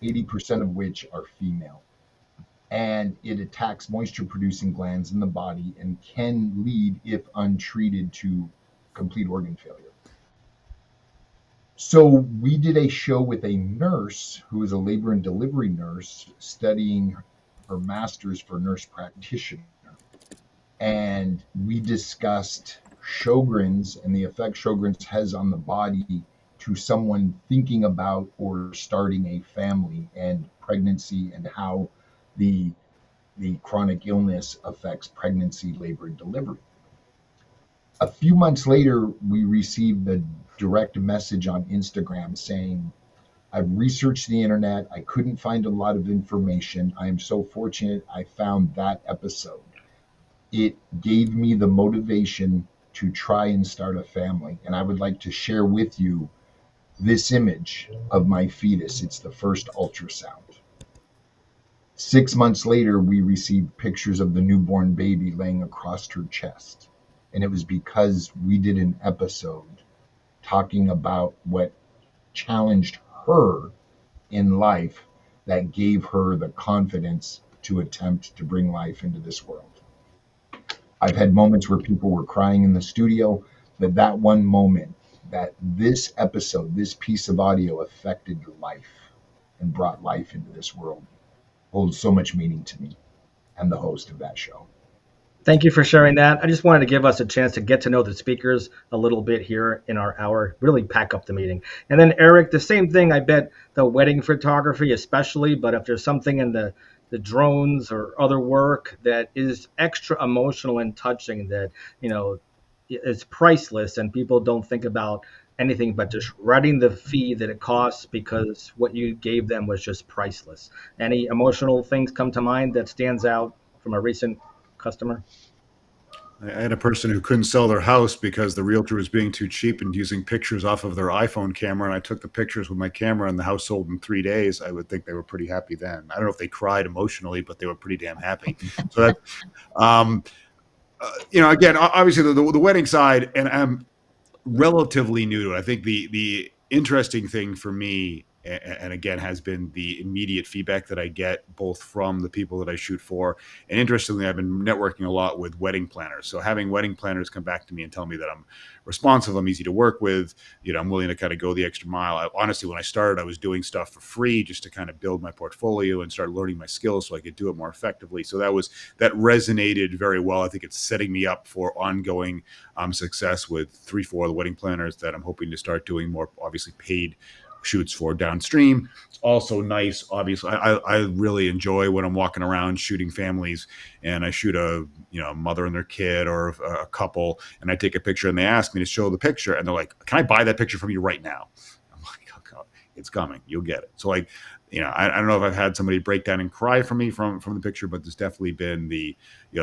80% of which are female. And it attacks moisture producing glands in the body and can lead, if untreated, to complete organ failure. So we did a show with a nurse who is a labor and delivery nurse studying her master's for nurse practitioner. And we discussed Sjogren's and the effect Sjogren's has on the body to someone thinking about or starting a family, and pregnancy, and how the chronic illness affects pregnancy, labor, and delivery. A few months later, we received a direct message on Instagram saying, I've researched the internet. I couldn't find a lot of information. I am so fortunate I found that episode. It gave me the motivation to try and start a family. And I would like to share with you this image of my fetus. It's the first ultrasound. 6 months later, we received pictures of the newborn baby laying across her chest. And it was because we did an episode talking about what challenged her in life that gave her the confidence to attempt to bring life into this world. I've had moments where people were crying in the studio, but that one moment, that this episode, this piece of audio affected life and brought life into this world, holds so much meaning to me. I'm the host of that show. Thank you for sharing that. I just wanted to give us a chance to get to know the speakers a little bit here in our hour, really pack up the meeting. And then Eric, the same thing, I bet the wedding photography especially, but if there's something in the the drones or other work that is extra emotional and touching that, is priceless, and people don't think about anything but just writing the fee that it costs because what you gave them was just priceless. Any emotional things come to mind that stands out from a recent customer? I had a person who couldn't sell their house because the realtor was being too cheap and using pictures off of their iPhone camera. And I took the pictures with my camera, and the house sold in 3 days. I would think they were pretty happy then. I don't know if they cried emotionally, but they were pretty damn happy. So that, um, again, obviously the wedding side, and I'm relatively new to it. I think the interesting thing for me, and again, has been the immediate feedback that I get both from the people that I shoot for, and interestingly, I've been networking a lot with wedding planners. So having wedding planners come back to me and tell me that I'm responsive, I'm easy to work with, I'm willing to kind of go the extra mile. Honestly, when I started, I was doing stuff for free just to kind of build my portfolio and start learning my skills so I could do it more effectively. So that resonated very well. I think it's setting me up for ongoing success with 3-4 of the wedding planners that I'm hoping to start doing more, obviously paid shoots for downstream. It's also nice, obviously. I really enjoy when I'm walking around shooting families, and I shoot a mother and their kid or a couple, and I take a picture, and they ask me to show the picture, and they're like, "Can I buy that picture from you right now?" I'm like, "Oh God, it's coming. You'll get it." So like, I don't know if I've had somebody break down and cry for me from the picture, but there's definitely been the,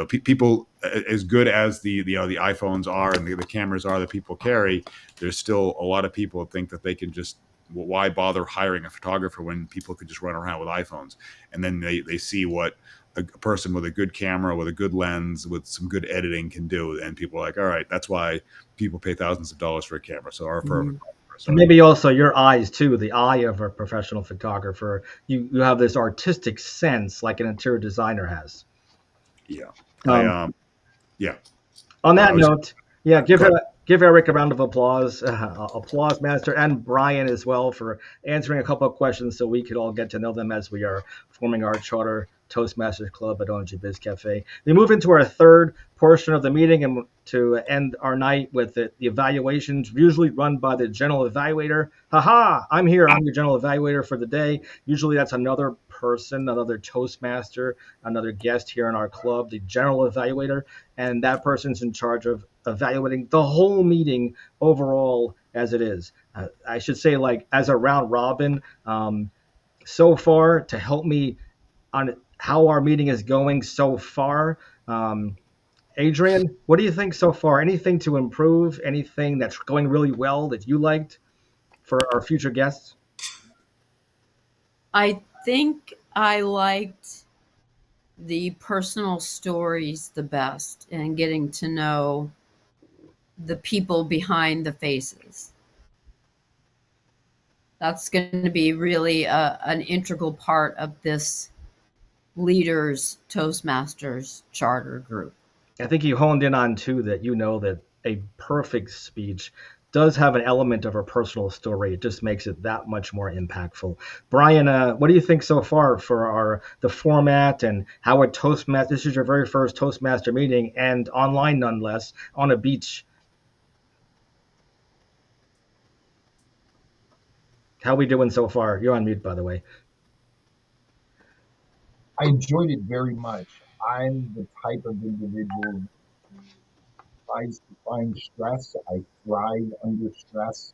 people, as good as the iPhones are and the cameras are that people carry, there's still a lot of people that think that they can just, why bother hiring a photographer when people could just run around with iPhones? And then they see what a person with a good camera, with a good lens, with some good editing can do. And people are like, all right, that's why people pay thousands of dollars for a camera. So our for a Mhm. photographer. So And maybe also your eyes too, the eye of a professional photographer. You have this artistic sense like an interior designer has. yeah, I Um, yeah. on I that was note, yeah, Go ahead. give Eric a round of applause, applause master, and Brian as well for answering a couple of questions so we could all get to know them as we are forming our charter Toastmasters Club at OMG Biz Cafe. We move into our third portion of the meeting, and to end our night with the evaluations, usually run by the general evaluator. Haha, I'm here. I'm your general evaluator for the day. Usually that's another person, another Toastmaster, another guest here in our club, the general evaluator, and that person's in charge of evaluating the whole meeting overall as it is. I should say, like, as a round robin, so far to help me on how our meeting is going so far. Adrian, what do you think so far? Anything to improve? Anything that's going really well that you liked for our future guests? I think I liked the personal stories the best and getting to know the people behind the faces. That's going to be really an integral part of this leaders Toastmasters charter group. I think you honed in on too that that a perfect speech does have an element of a personal story. It just makes it that much more impactful. Brian, what do you think so far for the format and how a Toastmaster? This is your very first Toastmaster meeting and online, nonetheless, on a beach. How we doing so far? You're on mute, by the way. I enjoyed it very much. I'm the type of individual who tries to find stress. I thrive under stress.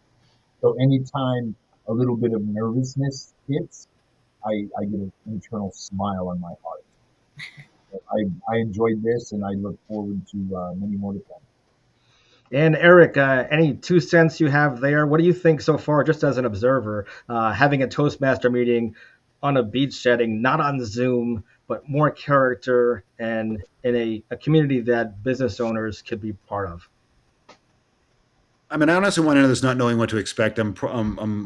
So anytime a little bit of nervousness hits, I get an internal smile on my heart. So I enjoyed this, and I look forward to many more to come. And Eric, any 2 cents you have there? What do you think so far, just as an observer, having a Toastmaster meeting on a beach setting, not on Zoom, but more character and in a community that business owners could be part of? I mean, I honestly went into this not knowing what to expect. I'm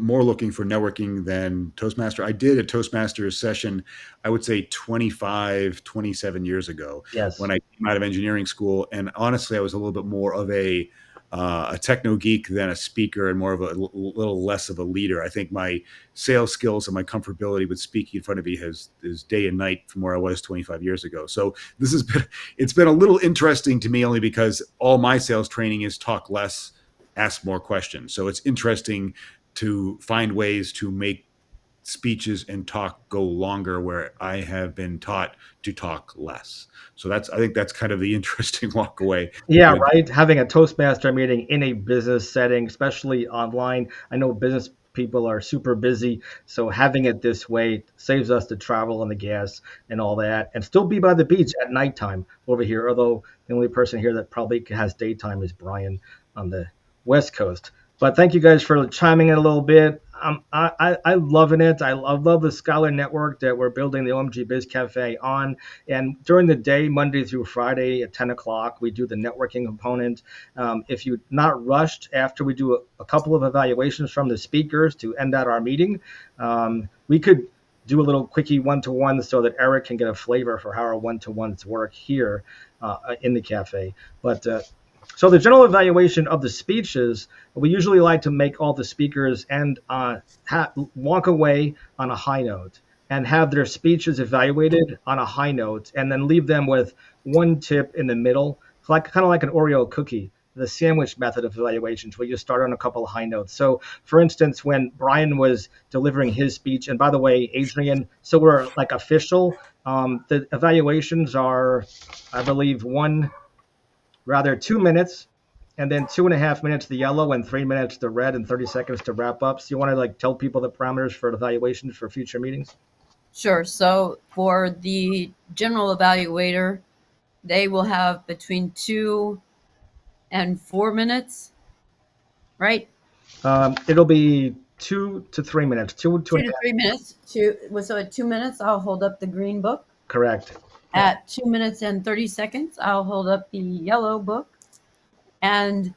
more looking for networking than Toastmaster. I did a Toastmasters session, I would say 25, 27 years ago when Yes. I came out of engineering school. And honestly, I was a little bit more of a techno geek than a speaker and more of a little less of a leader. I think my sales skills and my comfortability with speaking in front of you is day and night from where I was 25 years ago. So it's been a little interesting to me only because all my sales training is talk less, ask more questions. So it's interesting to find ways to make speeches and talk go longer, where I have been taught to talk less. So I think that's kind of the interesting walk away. Yeah, right. Having a Toastmaster meeting in a business setting, especially online. I know business people are super busy, so having it this way saves us the travel and the gas and all that, and still be by the beach at nighttime over here. Although the only person here that probably has daytime is Brian on the West Coast. But thank you guys for chiming in a little bit. I'm loving it. I love the Scholar Network that we're building the OMG Biz Cafe on. And during the day, Monday through Friday at 10 o'clock, we do the networking component. If you're not rushed after we do a couple of evaluations from the speakers to end out our meeting, we could do a little quickie one-to-one so that Eric can get a flavor for how our one-to-ones work here in the cafe. But so the general evaluation of the speeches, we usually like to make all the speakers and walk away on a high note and have their speeches evaluated on a high note, and then leave them with one tip in the middle, kind of like an Oreo cookie, the sandwich method of evaluations, where you start on a couple of high notes. So, for instance, when Brian was delivering his speech, and by the way, Adrian, so we're like official, the evaluations are, I believe, 2 minutes, and then 2.5 minutes the yellow and 3 minutes the red and 30 seconds to wrap up. So you want to tell people the parameters for the evaluations for future meetings? Sure. So for the general evaluator, they will have between 2 and 4 minutes, right? It'll be 2 to 3 minutes. Two to and a half. 3 minutes. So at 2 minutes, I'll hold up the green book. Correct. At 2 minutes and 30 seconds, I'll hold up the yellow book. And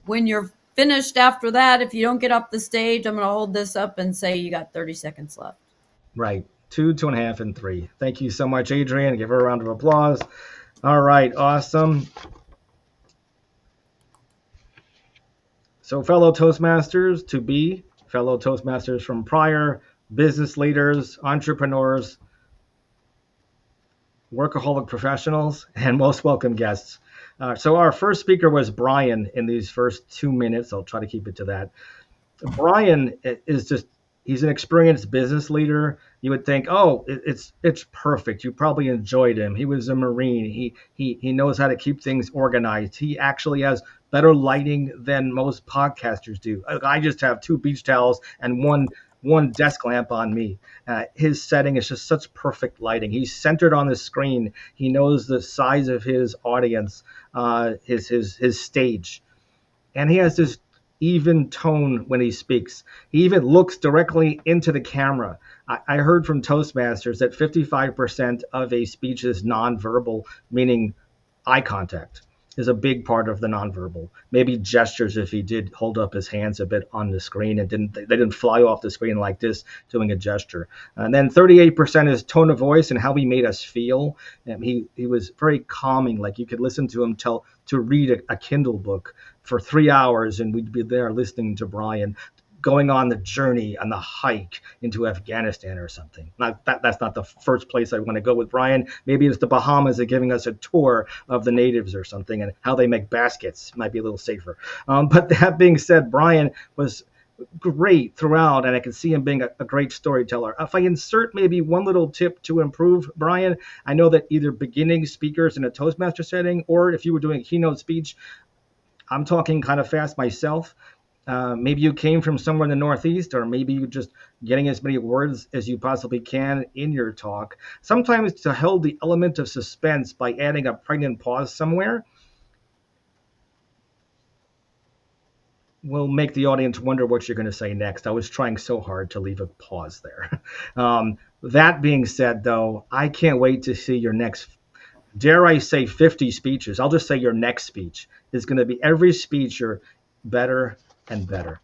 when you're finished after that, if you don't get up the stage, I'm going to hold this up and say you got 30 seconds left. Right. 2, 2.5, and 3. Thank you so much, Adrian. Give her a round of applause. All right. Awesome. So fellow Toastmasters to be, fellow Toastmasters from prior, business leaders, entrepreneurs, workaholic professionals, and most welcome guests. So our first speaker was Brian in these first 2 minutes. I'll try to keep it to that. Brian he's an experienced business leader. You would think, oh, it's perfect. You probably enjoyed him. He was a Marine. He knows how to keep things organized. He actually has better lighting than most podcasters do. I just have 2 beach towels and one desk lamp on me. His setting is just such perfect lighting. He's centered on the screen. He knows the size of his audience, his stage, and he has this even tone when he speaks. He even looks directly into the camera. I heard from Toastmasters that 55% of a speech is nonverbal, meaning eye contact is a big part of the nonverbal. Maybe gestures if he did hold up his hands a bit on the screen and they didn't fly off the screen like this doing a gesture. And then 38% is tone of voice and how he made us feel. And he was very calming, like you could listen to him to read a Kindle book for 3 hours and we'd be there listening to Brian going on the journey on the hike into Afghanistan or something. That's not the first place I want to go with Brian. Maybe it's the Bahamas are giving us a tour of the natives or something and how they make baskets. Might be a little safer. But that being said, Brian was great throughout, and I can see him being a great storyteller. If I insert maybe one little tip to improve Brian, I know that either beginning speakers in a Toastmaster setting or if you were doing a keynote speech, I'm talking kind of fast myself. Maybe you came from somewhere in the Northeast, or maybe you're just getting as many words as you possibly can in your talk. Sometimes to hold the element of suspense by adding a pregnant pause somewhere will make the audience wonder what you're going to say next. I was trying so hard to leave a pause there. That being said, though, I can't wait to see your next, dare I say 50 speeches. I'll just say your next speech is going to be every speech you're better and better.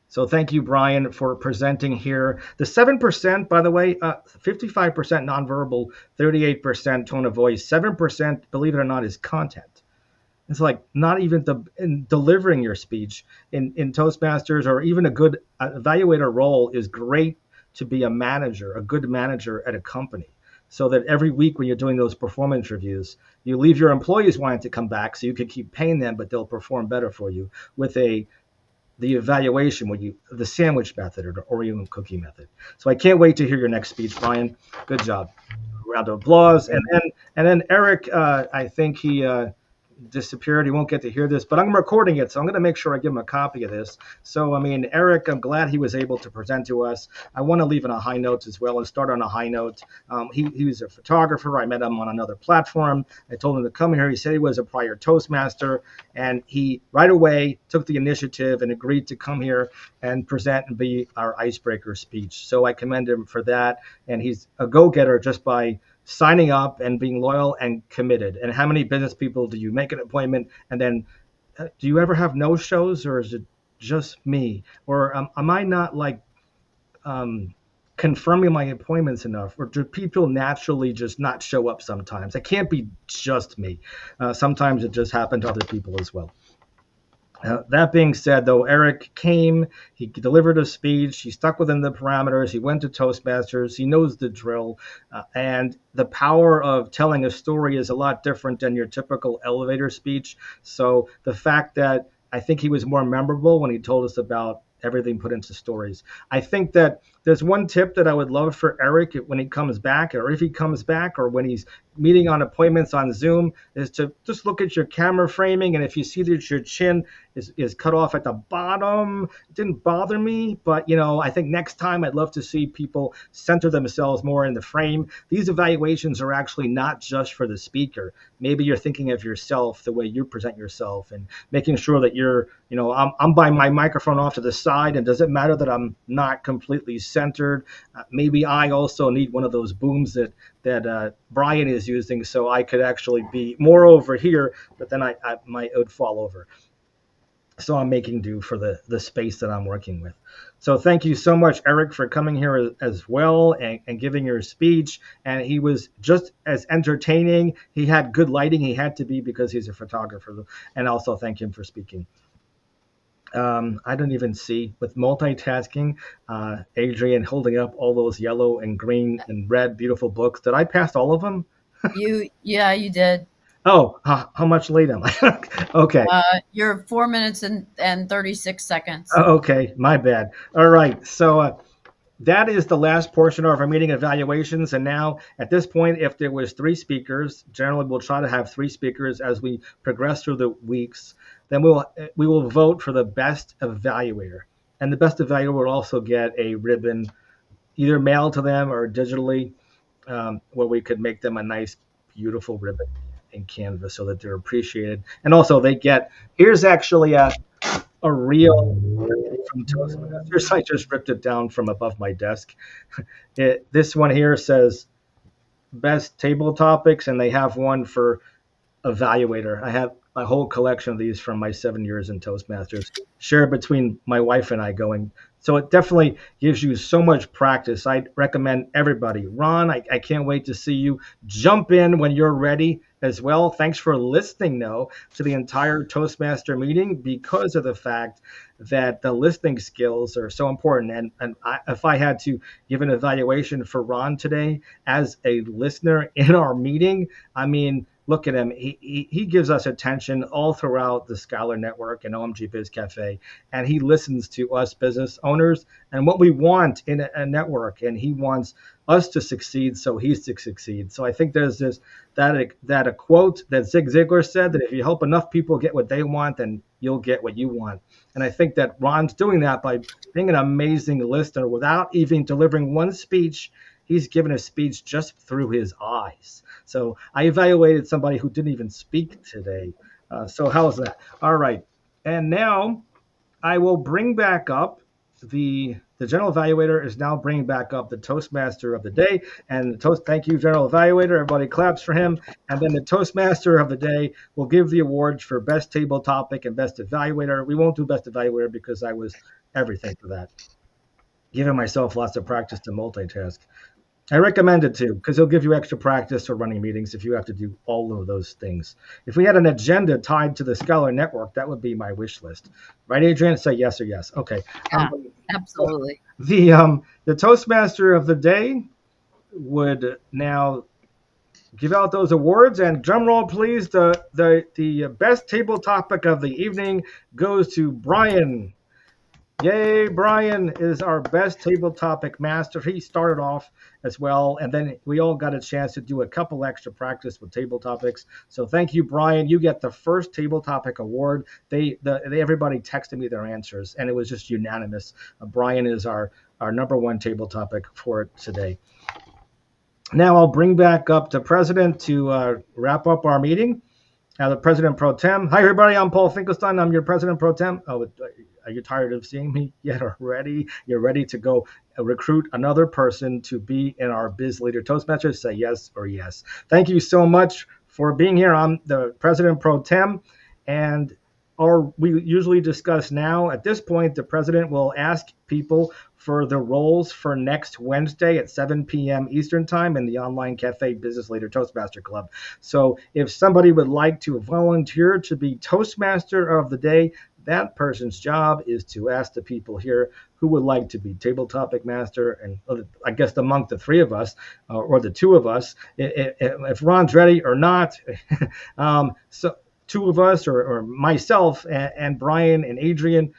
So thank you, Brian, for presenting here. The 7%, by the way, 55% nonverbal, 38% tone of voice, 7%, believe it or not, is content. It's like not even in delivering your speech in Toastmasters or even a good evaluator role is great to be a manager, a good manager at a company. So that every week when you're doing those performance reviews, you leave your employees wanting to come back so you can keep paying them, but they'll perform better for you with a the evaluation, the sandwich method or the Oreo cookie method. So I can't wait to hear your next speech, Brian. Good job. Round of applause. And then Eric, I think he disappeared. He won't get to hear this, but I'm recording it, so I'm going to make sure I give him a copy of this. So, I mean, Eric, I'm glad he was able to present to us. I want to leave on a high note as well and start on a high note. He was a photographer. I met him on another platform. I told him to come here. He said he was a prior Toastmaster, and he right away took the initiative and agreed to come here and present and be our icebreaker speech. So I commend him for that, and he's a go-getter just by signing up and being loyal and committed. And how many business people do you make an appointment and then do you ever have no shows, or is it just me? Or am I not like confirming my appointments enough? Or do people naturally just not show up sometimes? It can't be just me. Sometimes it just happened to other people as well. That being said, though, Eric came, he delivered a speech, he stuck within the parameters, he went to Toastmasters, he knows the drill, and the power of telling a story is a lot different than your typical elevator speech. So the fact that I think he was more memorable when he told us about everything put into stories. I think that there's one tip that I would love for Eric when he comes back, or if he comes back, or when he's meeting on appointments on Zoom, is to just look at your camera framing. And if you see that your chin is cut off at the bottom, it didn't bother me. But, I think next time I'd love to see people center themselves more in the frame. These evaluations are actually not just for the speaker. Maybe you're thinking of yourself, the way you present yourself, and making sure that you're, I'm by my microphone off to the side, and does it matter that I'm not completely centered? Maybe I also need one of those booms that Brian is using, so I could actually be more over here, but then I would fall over. So I'm making do for the space that I'm working with. So thank you so much, Eric, for coming here as well and giving your speech. And he was just as entertaining. He had good lighting. He had to be because he's a photographer. And also thank him for speaking. I don't even see, with multitasking, Adrian holding up all those yellow and green and red beautiful books. Did I pass all of them? You did. Oh, how much late am I? Okay. You're 4 minutes and 36 seconds. Okay, my bad. All right. So that is the last portion of our meeting evaluations. And now at this point, if there was 3 speakers, generally we'll try to have 3 speakers as we progress through the weeks, then we will vote for the best evaluator. And the best evaluator will also get a ribbon, either mailed to them or digitally, where we could make them a nice, beautiful ribbon in Canvas so that they're appreciated. And also here's actually a real from Toastmasters. I just ripped it down from above my desk. This one here says best table topics, and they have one for evaluator. I have a whole collection of these from my 7 years in Toastmasters, shared between my wife and I going. So it definitely gives you so much practice. I'd recommend everybody. Ron, I can't wait to see you. Jump in when you're ready as well. Thanks for listening, though, to the entire Toastmaster meeting, because of the fact that the listening skills are so important. And if I had to give an evaluation for Ron today as a listener in our meeting, I mean, look at him. He gives us attention all throughout the Scholar Network and OMG Biz Cafe, and he listens to us business owners and what we want in a network, and he wants us to succeed, so he's to succeed. So I think there's that a quote that Zig Ziglar said, that if you help enough people get what they want, then you'll get what you want. And I think that Ron's doing that by being an amazing listener without even delivering one speech. He's given a speech just through his eyes. So I evaluated somebody who didn't even speak today. So how's that? All right. And now I will bring back up the general evaluator is now bringing back up the Toastmaster of the day. And thank you, general evaluator. Everybody claps for him. And then the Toastmaster of the day will give the awards for best table topic and best evaluator. We won't do best evaluator because I was everything for that. Giving myself lots of practice to multitask. I recommend it too, because it'll give you extra practice for running meetings if you have to do all of those things. If we had an agenda tied to the Scholar Network, that would be my wish list. Right, Adrian? Say yes or yes. Okay. Yeah, absolutely. The Toastmaster of the day would now give out those awards, and drum roll, please. The best table topic of the evening goes to Brian. Yay, Brian is our best table topic master. He started off as well, and then we all got a chance to do a couple extra practice with table topics. So thank you, Brian. You get the first table topic award. Everybody texted me their answers, and it was just unanimous. Brian is our number one table topic for today. Now I'll bring back up the president to wrap up our meeting. Now, the President Pro Tem. Hi, everybody. I'm Paul Finkelstein. I'm your President Pro Tem. Oh, are you tired of seeing me yet already? You're ready to go recruit another person to be in our Biz Leader Toastmasters? Say yes or yes. Thank you so much for being here. I'm the President Pro Tem, and we usually discuss now. At this point, the president will ask people for the roles for next Wednesday at 7 p.m. Eastern Time in the online cafe Business Leader Toastmaster Club. So if somebody would like to volunteer to be Toastmaster of the day, that person's job is to ask the people here who would like to be table topic master. And I guess among the three of us or the two of us, if Ron's ready or not. So two of us or myself and Brian and Adrian,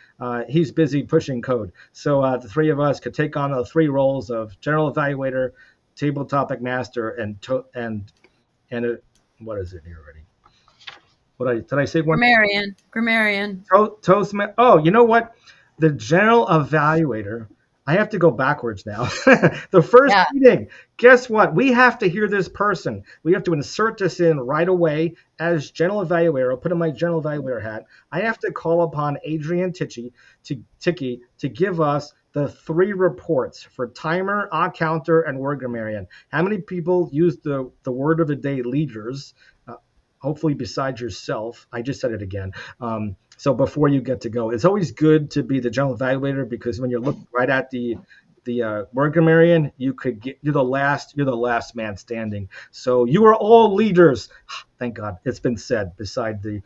he's busy pushing code. So the three of us could take on the three roles of general evaluator, table topic master, and what is it here already? Did I say one? Grammarian. Toastmaster. Oh, you know what? The general evaluator. I have to go backwards now. The first meeting. Guess what? We have to hear this person. We have to insert this in right away as general evaluator. I'll put on my general evaluator hat. I have to call upon Adrian Ticky to give us the three reports for timer, counter, and word grammarian. How many people use the word of the day leaders? Hopefully besides yourself. I just said it again. So before you get to go, it's always good to be the general evaluator because when you're looking right at the word grammarian, you're the last man standing. So you are all leaders. Thank God it's been said beside the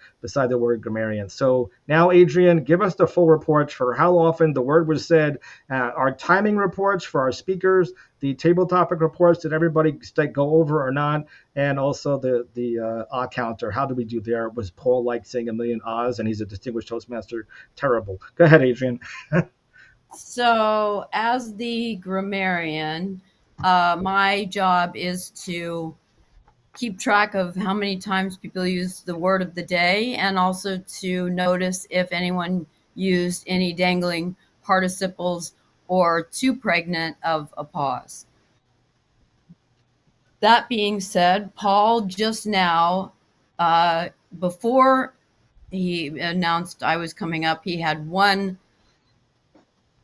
word grammarian. So now, Adrian, give us the full reports for how often the word was said, our timing reports for our speakers, the table topic reports that everybody go over or not, and also the counter. How do we do there? Was Paul like saying a million ahs and he's a distinguished Toastmaster? Terrible. Go ahead, Adrian. So as the grammarian, my job is to keep track of how many times people use the word of the day and also to notice if anyone used any dangling participles or too pregnant of a pause. That being said, Paul just now, before he announced I was coming up, he had one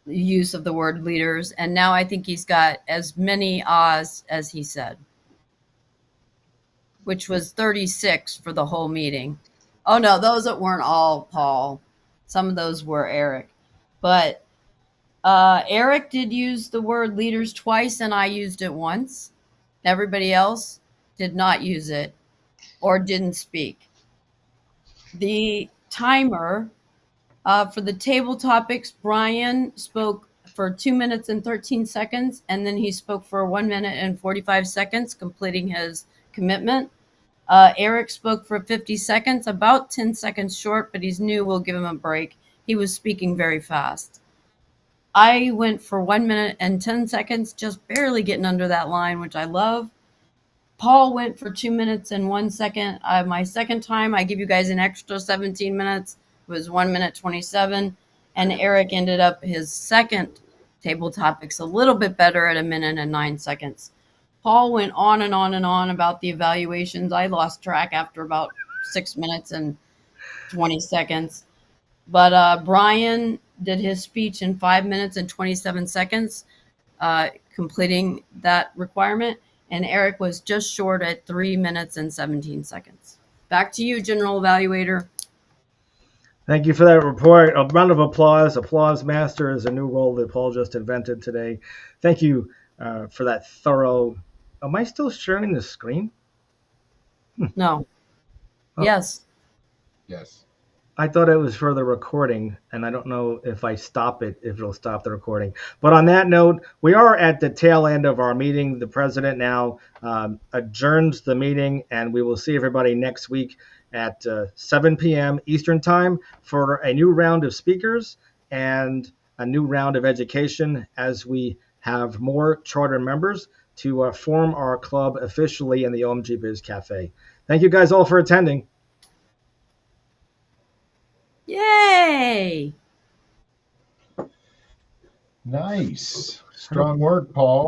use of the word leaders, and now I think he's got as many ahs as he said, which was 36 for the whole meeting. Oh no, those weren't all Paul. Some of those were Eric. But Eric did use the word leaders twice, and I used it once. Everybody else did not use it or didn't speak. The timer for the table topics, Brian spoke for 2 minutes and 13 seconds, and then he spoke for 1 minute and 45 seconds, completing his commitment. Eric spoke for 50 seconds, about 10 seconds short, but he's new. We'll give him a break. He was speaking very fast. I went for 1 minute and 10 seconds, just barely getting under that line, which I love. Paul went for 2 minutes and 1 second. My second time, I give you guys an extra 17 minutes. It was 1 minute 27. And Eric ended up his second table topics a little bit better at 1 minute and 9 seconds. Paul went on and on and on about the evaluations. I lost track after about 6 minutes and 20 seconds. But Brian did his speech in 5 minutes and 27 seconds, completing that requirement. And Eric was just short at 3 minutes and 17 seconds. Back to you, General Evaluator. Thank you for that report. A round of applause. Applause Master is a new role that Paul just invented today. Thank you for that thorough. Am I still sharing the screen? No. Oh. Yes. Yes. I thought it was for the recording, and I don't know if I stop it, if it'll stop the recording. But on that note, we are at the tail end of our meeting. The president now adjourns the meeting, and we will see everybody next week at 7 p.m. Eastern Time for a new round of speakers. And a new round of education as we have more charter members to form our club officially in the OMG Biz Cafe. Thank you guys all for attending. Yay! Nice. Strong work, Paul.